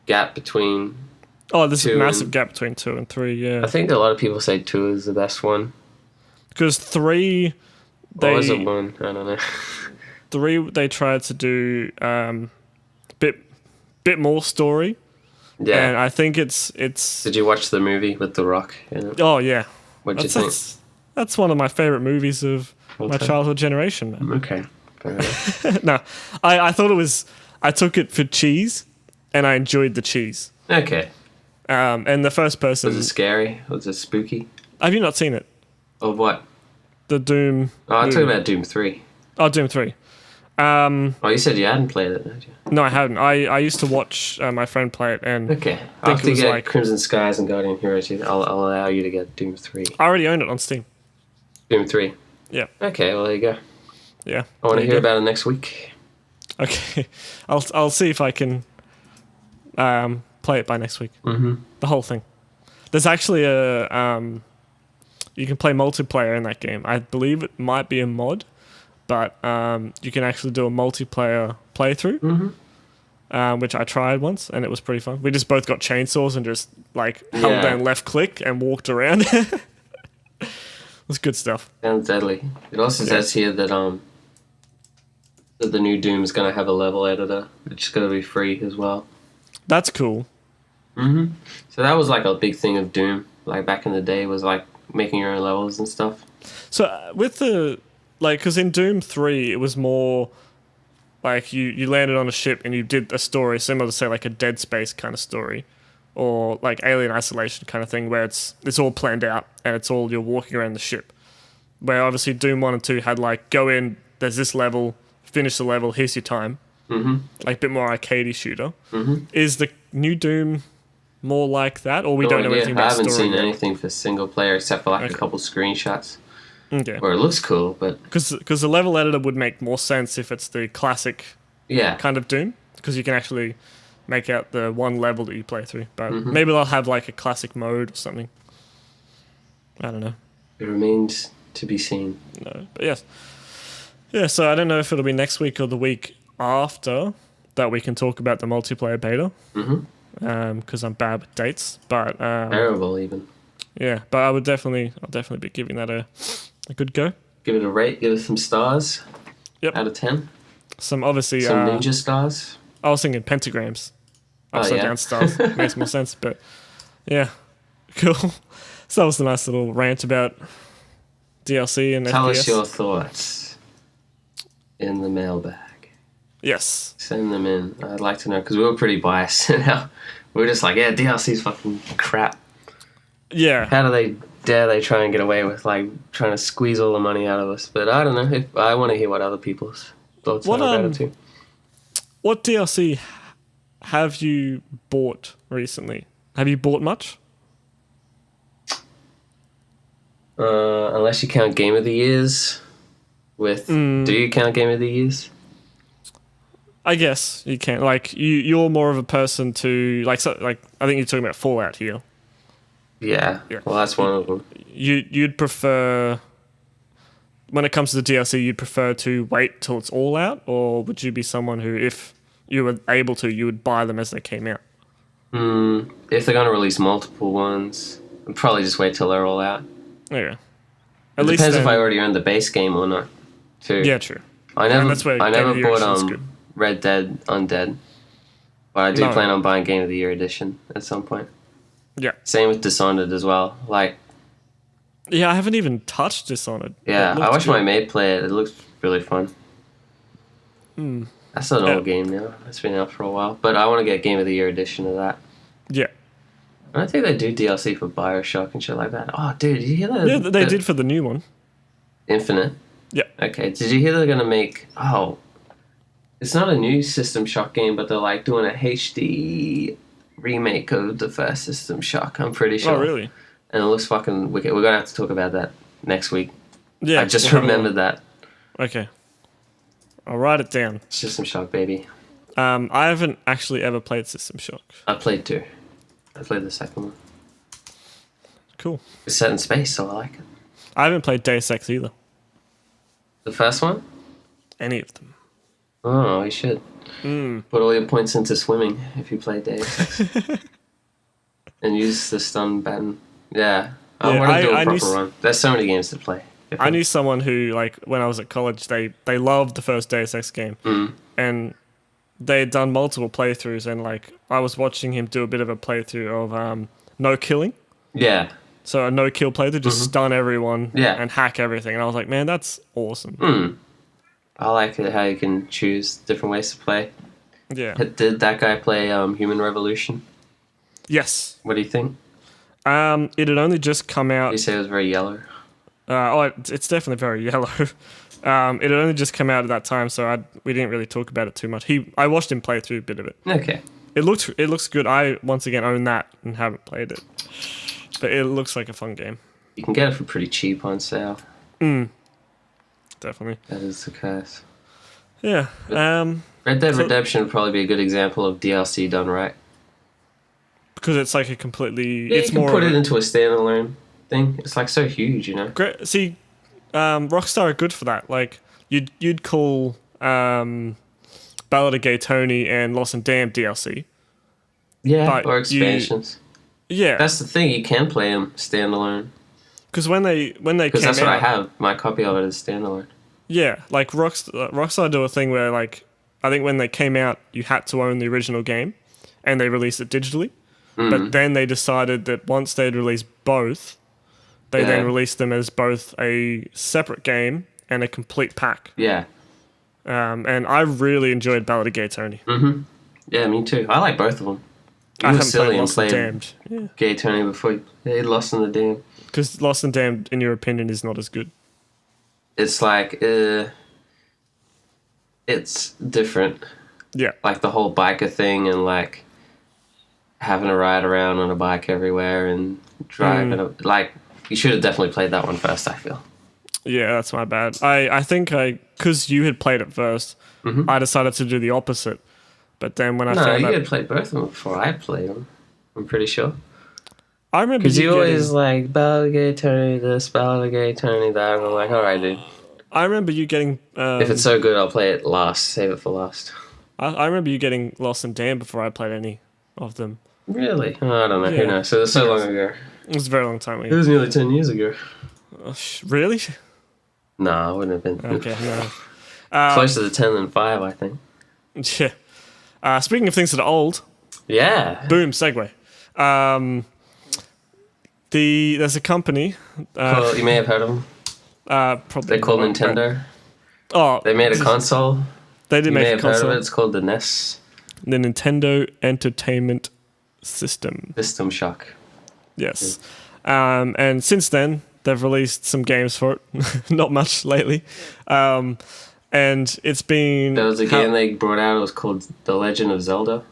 Speaker 2: gap between.
Speaker 1: Oh, there's a massive gap between 2 and 3. Yeah.
Speaker 2: I think a lot of people say 2 is the best one.
Speaker 1: Because 3.
Speaker 2: Or was it 1? I don't know.
Speaker 1: 3 they tried to do bit more story.
Speaker 2: Yeah.
Speaker 1: And I think it's.
Speaker 2: Did you watch the movie with The Rock in it?
Speaker 1: Oh yeah.
Speaker 2: What'd you think?
Speaker 1: That's one of my favorite movies of my childhood generation, man.
Speaker 2: Okay. Fair enough.
Speaker 1: No, I thought it was. I took it for cheese, and I enjoyed the cheese.
Speaker 2: Okay.
Speaker 1: And the first person.
Speaker 2: Was it scary? Was it spooky?
Speaker 1: Have you not seen it?
Speaker 2: Of what?
Speaker 1: The Doom.
Speaker 2: Oh, I'm talking about Doom 3.
Speaker 1: Oh, Doom 3.
Speaker 2: Oh, you said you hadn't played it, didn't you?
Speaker 1: No, I haven't. I used to watch my friend play it, and
Speaker 2: Okay. After you get Crimson Skies and Guardian Heroes, I'll allow you to get Doom 3.
Speaker 1: I already own it on Steam.
Speaker 2: Doom 3?
Speaker 1: Yeah.
Speaker 2: Okay, well, there you go.
Speaker 1: Yeah.
Speaker 2: I want to hear about it next week.
Speaker 1: Okay. I'll see if I can play it by next week.
Speaker 2: Mm-hmm.
Speaker 1: The whole thing. There's actually you can play multiplayer in that game. I believe it might be a mod, but you can actually do a multiplayer playthrough, which I tried once, and it was pretty fun. We just both got chainsaws and just held down left click and walked around. It was good stuff.
Speaker 2: Sounds deadly. It also says here that the new Doom is going to have a level editor, which is going to be free as well.
Speaker 1: That's cool.
Speaker 2: Mm-hmm. So that was like a big thing of Doom, like back in the day, was like making your own levels and stuff.
Speaker 1: So with the because in Doom 3 it was more like you landed on a ship and you did a story similar to say like a Dead Space kind of story, or like Alien Isolation kind of thing, where it's all planned out and it's all you're walking around the ship. Where obviously Doom 1 and 2 had like go in, there's this level, finish the level, here's your time.
Speaker 2: Mm-hmm.
Speaker 1: Like a bit more arcadey shooter.
Speaker 2: Mm-hmm.
Speaker 1: Is the new Doom more like that, or we don't know anything about story?
Speaker 2: I haven't seen anything for single player except for a couple screenshots.
Speaker 1: Okay.
Speaker 2: Or it looks cool, but
Speaker 1: because the level editor would make more sense if it's the classic kind of Doom, because you can actually make out the one level that you play through. But maybe they'll have like a classic mode or something. I don't know.
Speaker 2: It remains to be seen.
Speaker 1: No, but yes. Yeah, so I don't know if it'll be next week or the week after that we can talk about the multiplayer beta. Because I'm bad with dates, but
Speaker 2: terrible even.
Speaker 1: Yeah, but I'll definitely be giving that a good go.
Speaker 2: Give it a rate. Give it some stars.
Speaker 1: Yep.
Speaker 2: Out of 10.
Speaker 1: Some obviously
Speaker 2: some ninja stars.
Speaker 1: I was thinking pentagrams, upside down stars. Makes more sense, but yeah, cool. So that was a nice little rant about DLC and
Speaker 2: Tell
Speaker 1: FPS.
Speaker 2: us your thoughts in the mailbag.
Speaker 1: Yes.
Speaker 2: Send them in. I'd like to know, because we were pretty biased. We were just like, yeah, DLC's fucking crap.
Speaker 1: Yeah.
Speaker 2: How dare they try and get away with like trying to squeeze all the money out of us? But I don't know. I want to hear what other people's thoughts are about it too.
Speaker 1: What DLC have you bought recently? Have you bought much?
Speaker 2: Unless you count Game of the Years. Do you count Game of the Years?
Speaker 1: I guess you can. Like you're more of a person to like I think you're talking about Fallout here.
Speaker 2: Yeah. Well, that's one of them.
Speaker 1: You'd prefer, when it comes to the DLC, you'd prefer to wait till it's all out, or would you be someone who, if you were able to, you would buy them as they came out?
Speaker 2: If they're going to release multiple ones, I'd probably just wait till they're all out.
Speaker 1: Yeah.
Speaker 2: It depends if I already own the base game or not, too.
Speaker 1: Yeah, true.
Speaker 2: I never bought Red Dead Undead, but I do plan on buying Game of the Year edition at some point.
Speaker 1: Yeah.
Speaker 2: Same with Dishonored as well.
Speaker 1: Yeah, I haven't even touched Dishonored.
Speaker 2: Yeah, I watched my mate play it. It looks really fun. That's an old game now. It's been out for a while. But I want to get Game of the Year edition of that.
Speaker 1: Yeah.
Speaker 2: I don't think they do DLC for Bioshock and shit like that. Oh, dude, did you hear that?
Speaker 1: Yeah, they did for the new one.
Speaker 2: Infinite?
Speaker 1: Yeah.
Speaker 2: Okay, did you hear they're going to make... Oh, it's not a new System Shock game, but they're like doing a HD remake of the first System Shock, I'm pretty sure.
Speaker 1: Oh, really?
Speaker 2: And it looks fucking wicked. We're going to have to talk about that next week.
Speaker 1: Yeah.
Speaker 2: I just remembered that.
Speaker 1: Okay. I'll write it down.
Speaker 2: System Shock, baby.
Speaker 1: I haven't actually ever played System Shock.
Speaker 2: I played 2. I played the second one.
Speaker 1: Cool.
Speaker 2: It's set in space, so I like it.
Speaker 1: I haven't played Deus Ex either.
Speaker 2: The first one?
Speaker 1: Any of them.
Speaker 2: Oh, you should. Put all your points into swimming if you play Deus Ex. And use the stun button. Yeah. I want to do a proper run. There's so many games to play.
Speaker 1: I knew someone who, like, when I was at college, they loved the first Deus Ex game, and they had done multiple playthroughs, and like I was watching him do a bit of a playthrough of no killing.
Speaker 2: Yeah.
Speaker 1: So a no kill playthrough, just stun everyone
Speaker 2: Yeah.
Speaker 1: and hack everything, and I was like, man, that's awesome.
Speaker 2: I like it how you can choose different ways to play.
Speaker 1: Yeah.
Speaker 2: Did that guy play Human Revolution?
Speaker 1: Yes.
Speaker 2: What do you think?
Speaker 1: It had only just come out.
Speaker 2: You say it was very yellow.
Speaker 1: It's definitely very yellow. It had only just come out at that time, so we didn't really talk about it too much. I watched him play through a bit of it.
Speaker 2: Okay.
Speaker 1: It looks good. I once again own that and haven't played it, but it looks like a fun game.
Speaker 2: You can get it for pretty cheap on sale.
Speaker 1: Definitely.
Speaker 2: That is the case.
Speaker 1: Yeah.
Speaker 2: Red Dead Redemption would probably be a good example of DLC done right.
Speaker 1: Because it's like a completely.
Speaker 2: Yeah,
Speaker 1: it's
Speaker 2: you can
Speaker 1: more
Speaker 2: put it into a standalone thing. It's like so huge, you know.
Speaker 1: Great. See, Rockstar are good for that. Like you'd call Ballad of Gay Tony and Lost and Damned DLC.
Speaker 2: Yeah, or expansions.
Speaker 1: Yeah,
Speaker 2: that's the thing. You can play them standalone.
Speaker 1: Because when they came out,
Speaker 2: that's what I have. My copy of it is standalone.
Speaker 1: Yeah, like Rockstar do a thing where, like, I think when they came out, you had to own the original game, and they released it digitally. But then they decided that once they'd released both, they then released them as both a separate game and a complete pack.
Speaker 2: Yeah.
Speaker 1: And I really enjoyed Ballad of Gay Tony.
Speaker 2: Yeah, me too. I like both of them.
Speaker 1: I haven't played Lost and Damned. Yeah.
Speaker 2: Gay Tony before you played Lost and the Damned.
Speaker 1: Because Lost and Damned, in your opinion, is not as good.
Speaker 2: It's like, it's different.
Speaker 1: Yeah.
Speaker 2: Like the whole biker thing and like having to ride around on a bike everywhere and driving. Like, you should have definitely played that one first, I feel.
Speaker 1: Yeah, that's my bad. I think because you had played it 1st, I decided to do the opposite. But then when I found out...
Speaker 2: No, you had played both of them before I played them. I'm pretty sure.
Speaker 1: I remember
Speaker 2: because you always like Ballad of Gay Tony this, Ballad of Gay Tony that, and I'm like, all right, dude.
Speaker 1: I remember you getting.
Speaker 2: If it's so good, I'll play it last. Save it for last.
Speaker 1: I remember you getting Lost and Damned before I played any of them.
Speaker 2: Really? Oh, I don't know. Yeah. Who knows? So it was so long ago.
Speaker 1: It was a very long time ago.
Speaker 2: It was nearly 10 years ago.
Speaker 1: Really?
Speaker 2: Nah, it wouldn't have been.
Speaker 1: Okay, no.
Speaker 2: Closer to 10 than 5, I think.
Speaker 1: Yeah. Speaking of things that are old.
Speaker 2: Yeah.
Speaker 1: Boom, segue. There's a company.
Speaker 2: You may have heard of them.
Speaker 1: Probably.
Speaker 2: They're called Nintendo.
Speaker 1: Oh.
Speaker 2: They made a console.
Speaker 1: They did make a console.
Speaker 2: You may have heard of it. It's called the NES.
Speaker 1: The Nintendo Entertainment System.
Speaker 2: System Shock.
Speaker 1: Yes. And since then, they've released some games for it. Not much lately. And it's been...
Speaker 2: There was a game they brought out. It was called The Legend of Zelda.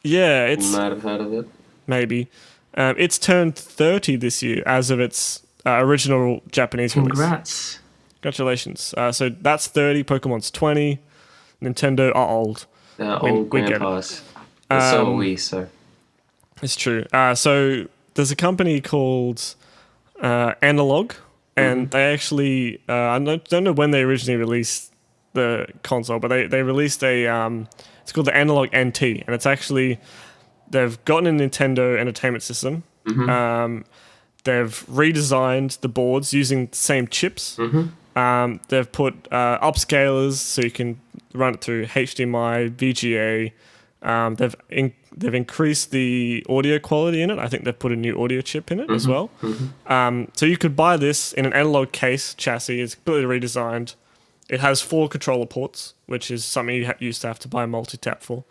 Speaker 1: Yeah,
Speaker 2: You might have heard of it.
Speaker 1: Maybe. It's turned 30 this year as of its original Japanese release.
Speaker 2: Congrats.
Speaker 1: Congratulations. So that's 30, Pokemon's 20. Nintendo are old.
Speaker 2: They're old grandpas. And so are we, so...
Speaker 1: It's true. So there's a company called Analog, and they actually... I don't know when they originally released the console, but they released a... it's called the Analog NT, and it's actually... They've gotten a Nintendo Entertainment System. They've redesigned the boards using the same chips. They've put upscalers so you can run it through HDMI, VGA. They've increased the audio quality in it. I think they've put a new audio chip in it as well. So you could buy this in an analog case chassis. It's completely redesigned. It has 4 controller ports, which is something you used to have to buy a multi-tap for.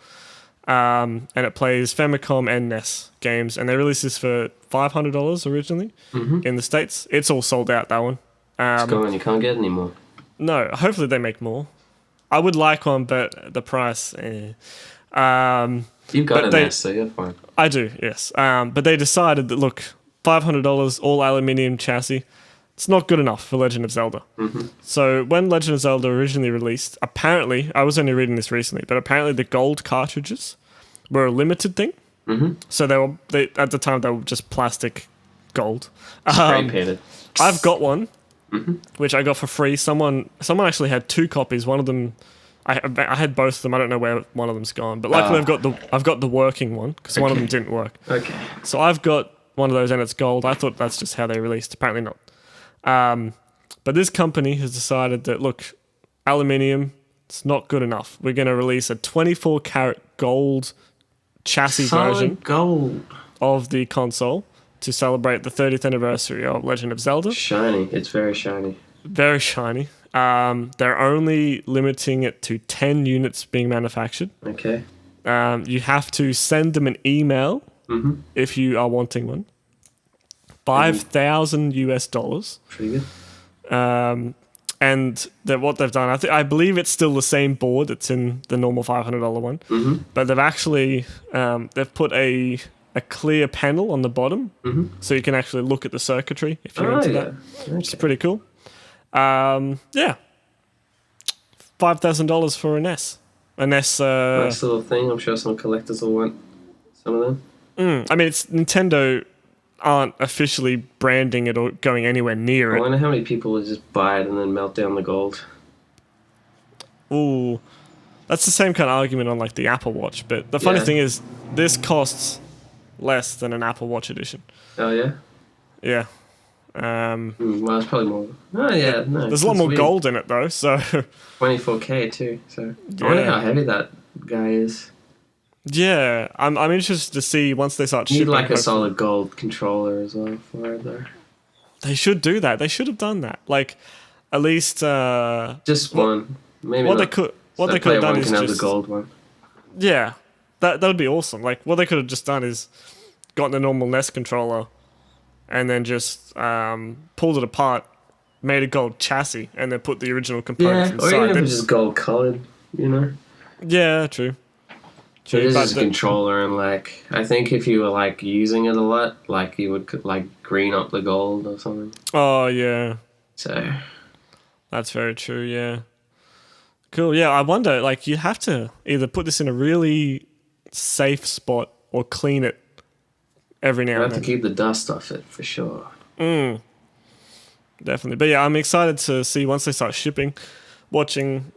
Speaker 1: And it plays Famicom and NES games. And they released this for $500 originally in the States. It's all sold out, that one.
Speaker 2: It's gone. You can't get any more.
Speaker 1: No, hopefully they make more. I would like one, but the price...
Speaker 2: You've got a NES, so you're fine.
Speaker 1: I do, yes. But they decided that, look, $500, all aluminium chassis, it's not good enough for Legend of Zelda. So when Legend of Zelda originally released, apparently, I was only reading this recently, but apparently the gold cartridges were a limited thing. So they at the time, they were just plastic gold.
Speaker 2: Spray painted.
Speaker 1: I've got one, which I got for free. Someone actually had 2 copies. One of them... I had both of them. I don't know where one of them's gone, but luckily I've got the working one because one of them didn't work.
Speaker 2: Okay. So
Speaker 1: I've got one of those and it's gold. I thought that's just how they released. Apparently not. But But this company has decided that, look, aluminium, it's not good enough. We're going to release a 24 karat gold chassis version
Speaker 2: gold
Speaker 1: of the console to celebrate the 30th anniversary of Legend of Zelda.
Speaker 2: Shiny. It's very shiny.
Speaker 1: Very shiny. They're only limiting it to 10 units being manufactured.
Speaker 2: Okay.
Speaker 1: You have to send them an email if you are wanting one. $5,000 US.
Speaker 2: Pretty good.
Speaker 1: And what they've done, I believe it's still the same board that's in the normal $500 one, but they've actually they've put a clear panel on the bottom, so you can actually look at the circuitry if you're into that, which is pretty cool. Yeah, $5,000 for an S. An S.
Speaker 2: Nice little thing. I'm sure some collectors will want some of them.
Speaker 1: I mean, it's Nintendo aren't officially branding it or going anywhere near it.
Speaker 2: I wonder how many people would just buy it and then melt down the gold.
Speaker 1: Ooh, that's the same kind of argument on like the Apple Watch. But the funny thing is, this costs less than an Apple Watch edition.
Speaker 2: Oh yeah.
Speaker 1: Yeah.
Speaker 2: Well, it's probably more. Oh yeah, no.
Speaker 1: There's a lot more gold in it though, so.
Speaker 2: 24K too. So I wonder how heavy that guy is.
Speaker 1: Yeah, I'm interested to see once they start shipping.
Speaker 2: Need like a solid gold controller as well for it though.
Speaker 1: They should do that. They should have done that. Like, at least.
Speaker 2: Just one. Maybe
Speaker 1: what
Speaker 2: not.
Speaker 1: they could. What they could have done is
Speaker 2: have
Speaker 1: just
Speaker 2: the gold one.
Speaker 1: Yeah, that would be awesome. Like, what they could have just done is gotten a normal NES controller, and then just pulled it apart, made a gold chassis, and then put the original components inside.
Speaker 2: Or even if it's just gold colored, you know.
Speaker 1: Yeah, true.
Speaker 2: It is just a controller, and like I think if you were like using it a lot, like you would like green up the gold or something.
Speaker 1: Oh yeah.
Speaker 2: So
Speaker 1: that's very true. Yeah. Cool. Yeah, I wonder. Like, you have to either put this in a really safe spot or clean it every now and then.
Speaker 2: You have to keep the dust off it for sure.
Speaker 1: Definitely. But yeah, I'm excited to see once they start shipping, watching.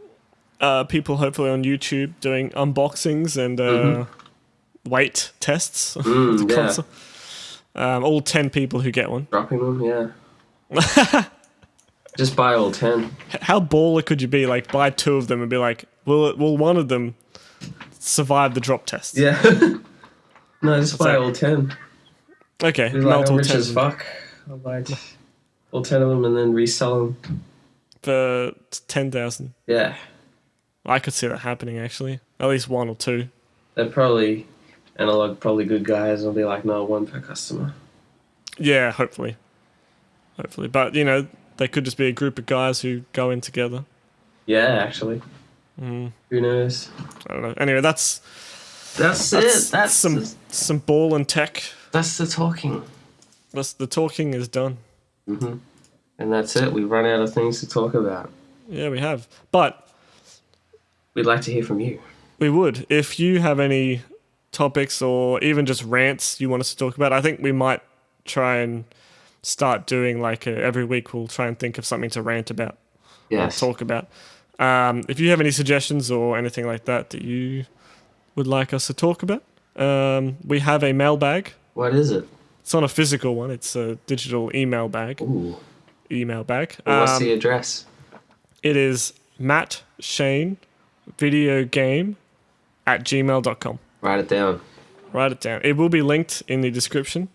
Speaker 1: People hopefully on YouTube doing unboxings and weight tests. All 10 people who get one.
Speaker 2: Dropping them, yeah. Just buy all 10.
Speaker 1: How baller could you be? Like, buy 2 of them and be like, will one of them survive the drop test?
Speaker 2: Yeah. No, just buy all 10.
Speaker 1: Okay,
Speaker 2: melt all 10. As fuck. I'll buy all 10 of them and then resell them.
Speaker 1: For 10,000.
Speaker 2: Yeah.
Speaker 1: I could see that happening, actually. At least 1 or 2.
Speaker 2: They're probably good guys, and they'll be like, no, 1 per customer.
Speaker 1: Yeah, hopefully. But, you know, they could just be a group of guys who go in together.
Speaker 2: Yeah, actually. Who knows?
Speaker 1: I don't know. Anyway, that's
Speaker 2: it. That's
Speaker 1: some ball and tech.
Speaker 2: That's the talking.
Speaker 1: The talking is done.
Speaker 2: And that's it. We've run out of things to talk about.
Speaker 1: Yeah, we have. But
Speaker 2: we'd like to hear from you.
Speaker 1: We would. If you have any topics or even just rants you want us to talk about, I think we might try and start doing like every week we'll try and think of something to rant about.
Speaker 2: Yes.
Speaker 1: Or talk about. If you have any suggestions or anything like that you would like us to talk about, we have a mailbag.
Speaker 2: What is it?
Speaker 1: It's not a physical one. It's a digital email bag.
Speaker 2: Ooh.
Speaker 1: Email bag.
Speaker 2: Well, what's the address?
Speaker 1: It is mattshanevideogame@gmail.com.
Speaker 2: Write it down.
Speaker 1: It will be linked in the description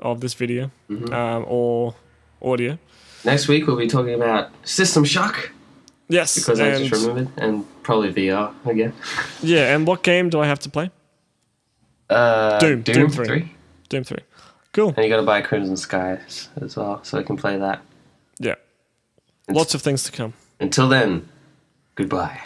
Speaker 1: of this video or audio.
Speaker 2: Next week we'll be talking about System Shock.
Speaker 1: Yes.
Speaker 2: Because I just remembered. And probably VR again.
Speaker 1: Yeah, and what game do I have to play? Doom 3. Doom 3. Cool.
Speaker 2: And you got to buy Crimson Skies as well, so I can play that.
Speaker 1: Yeah. Lots of things to come.
Speaker 2: Until then, goodbye.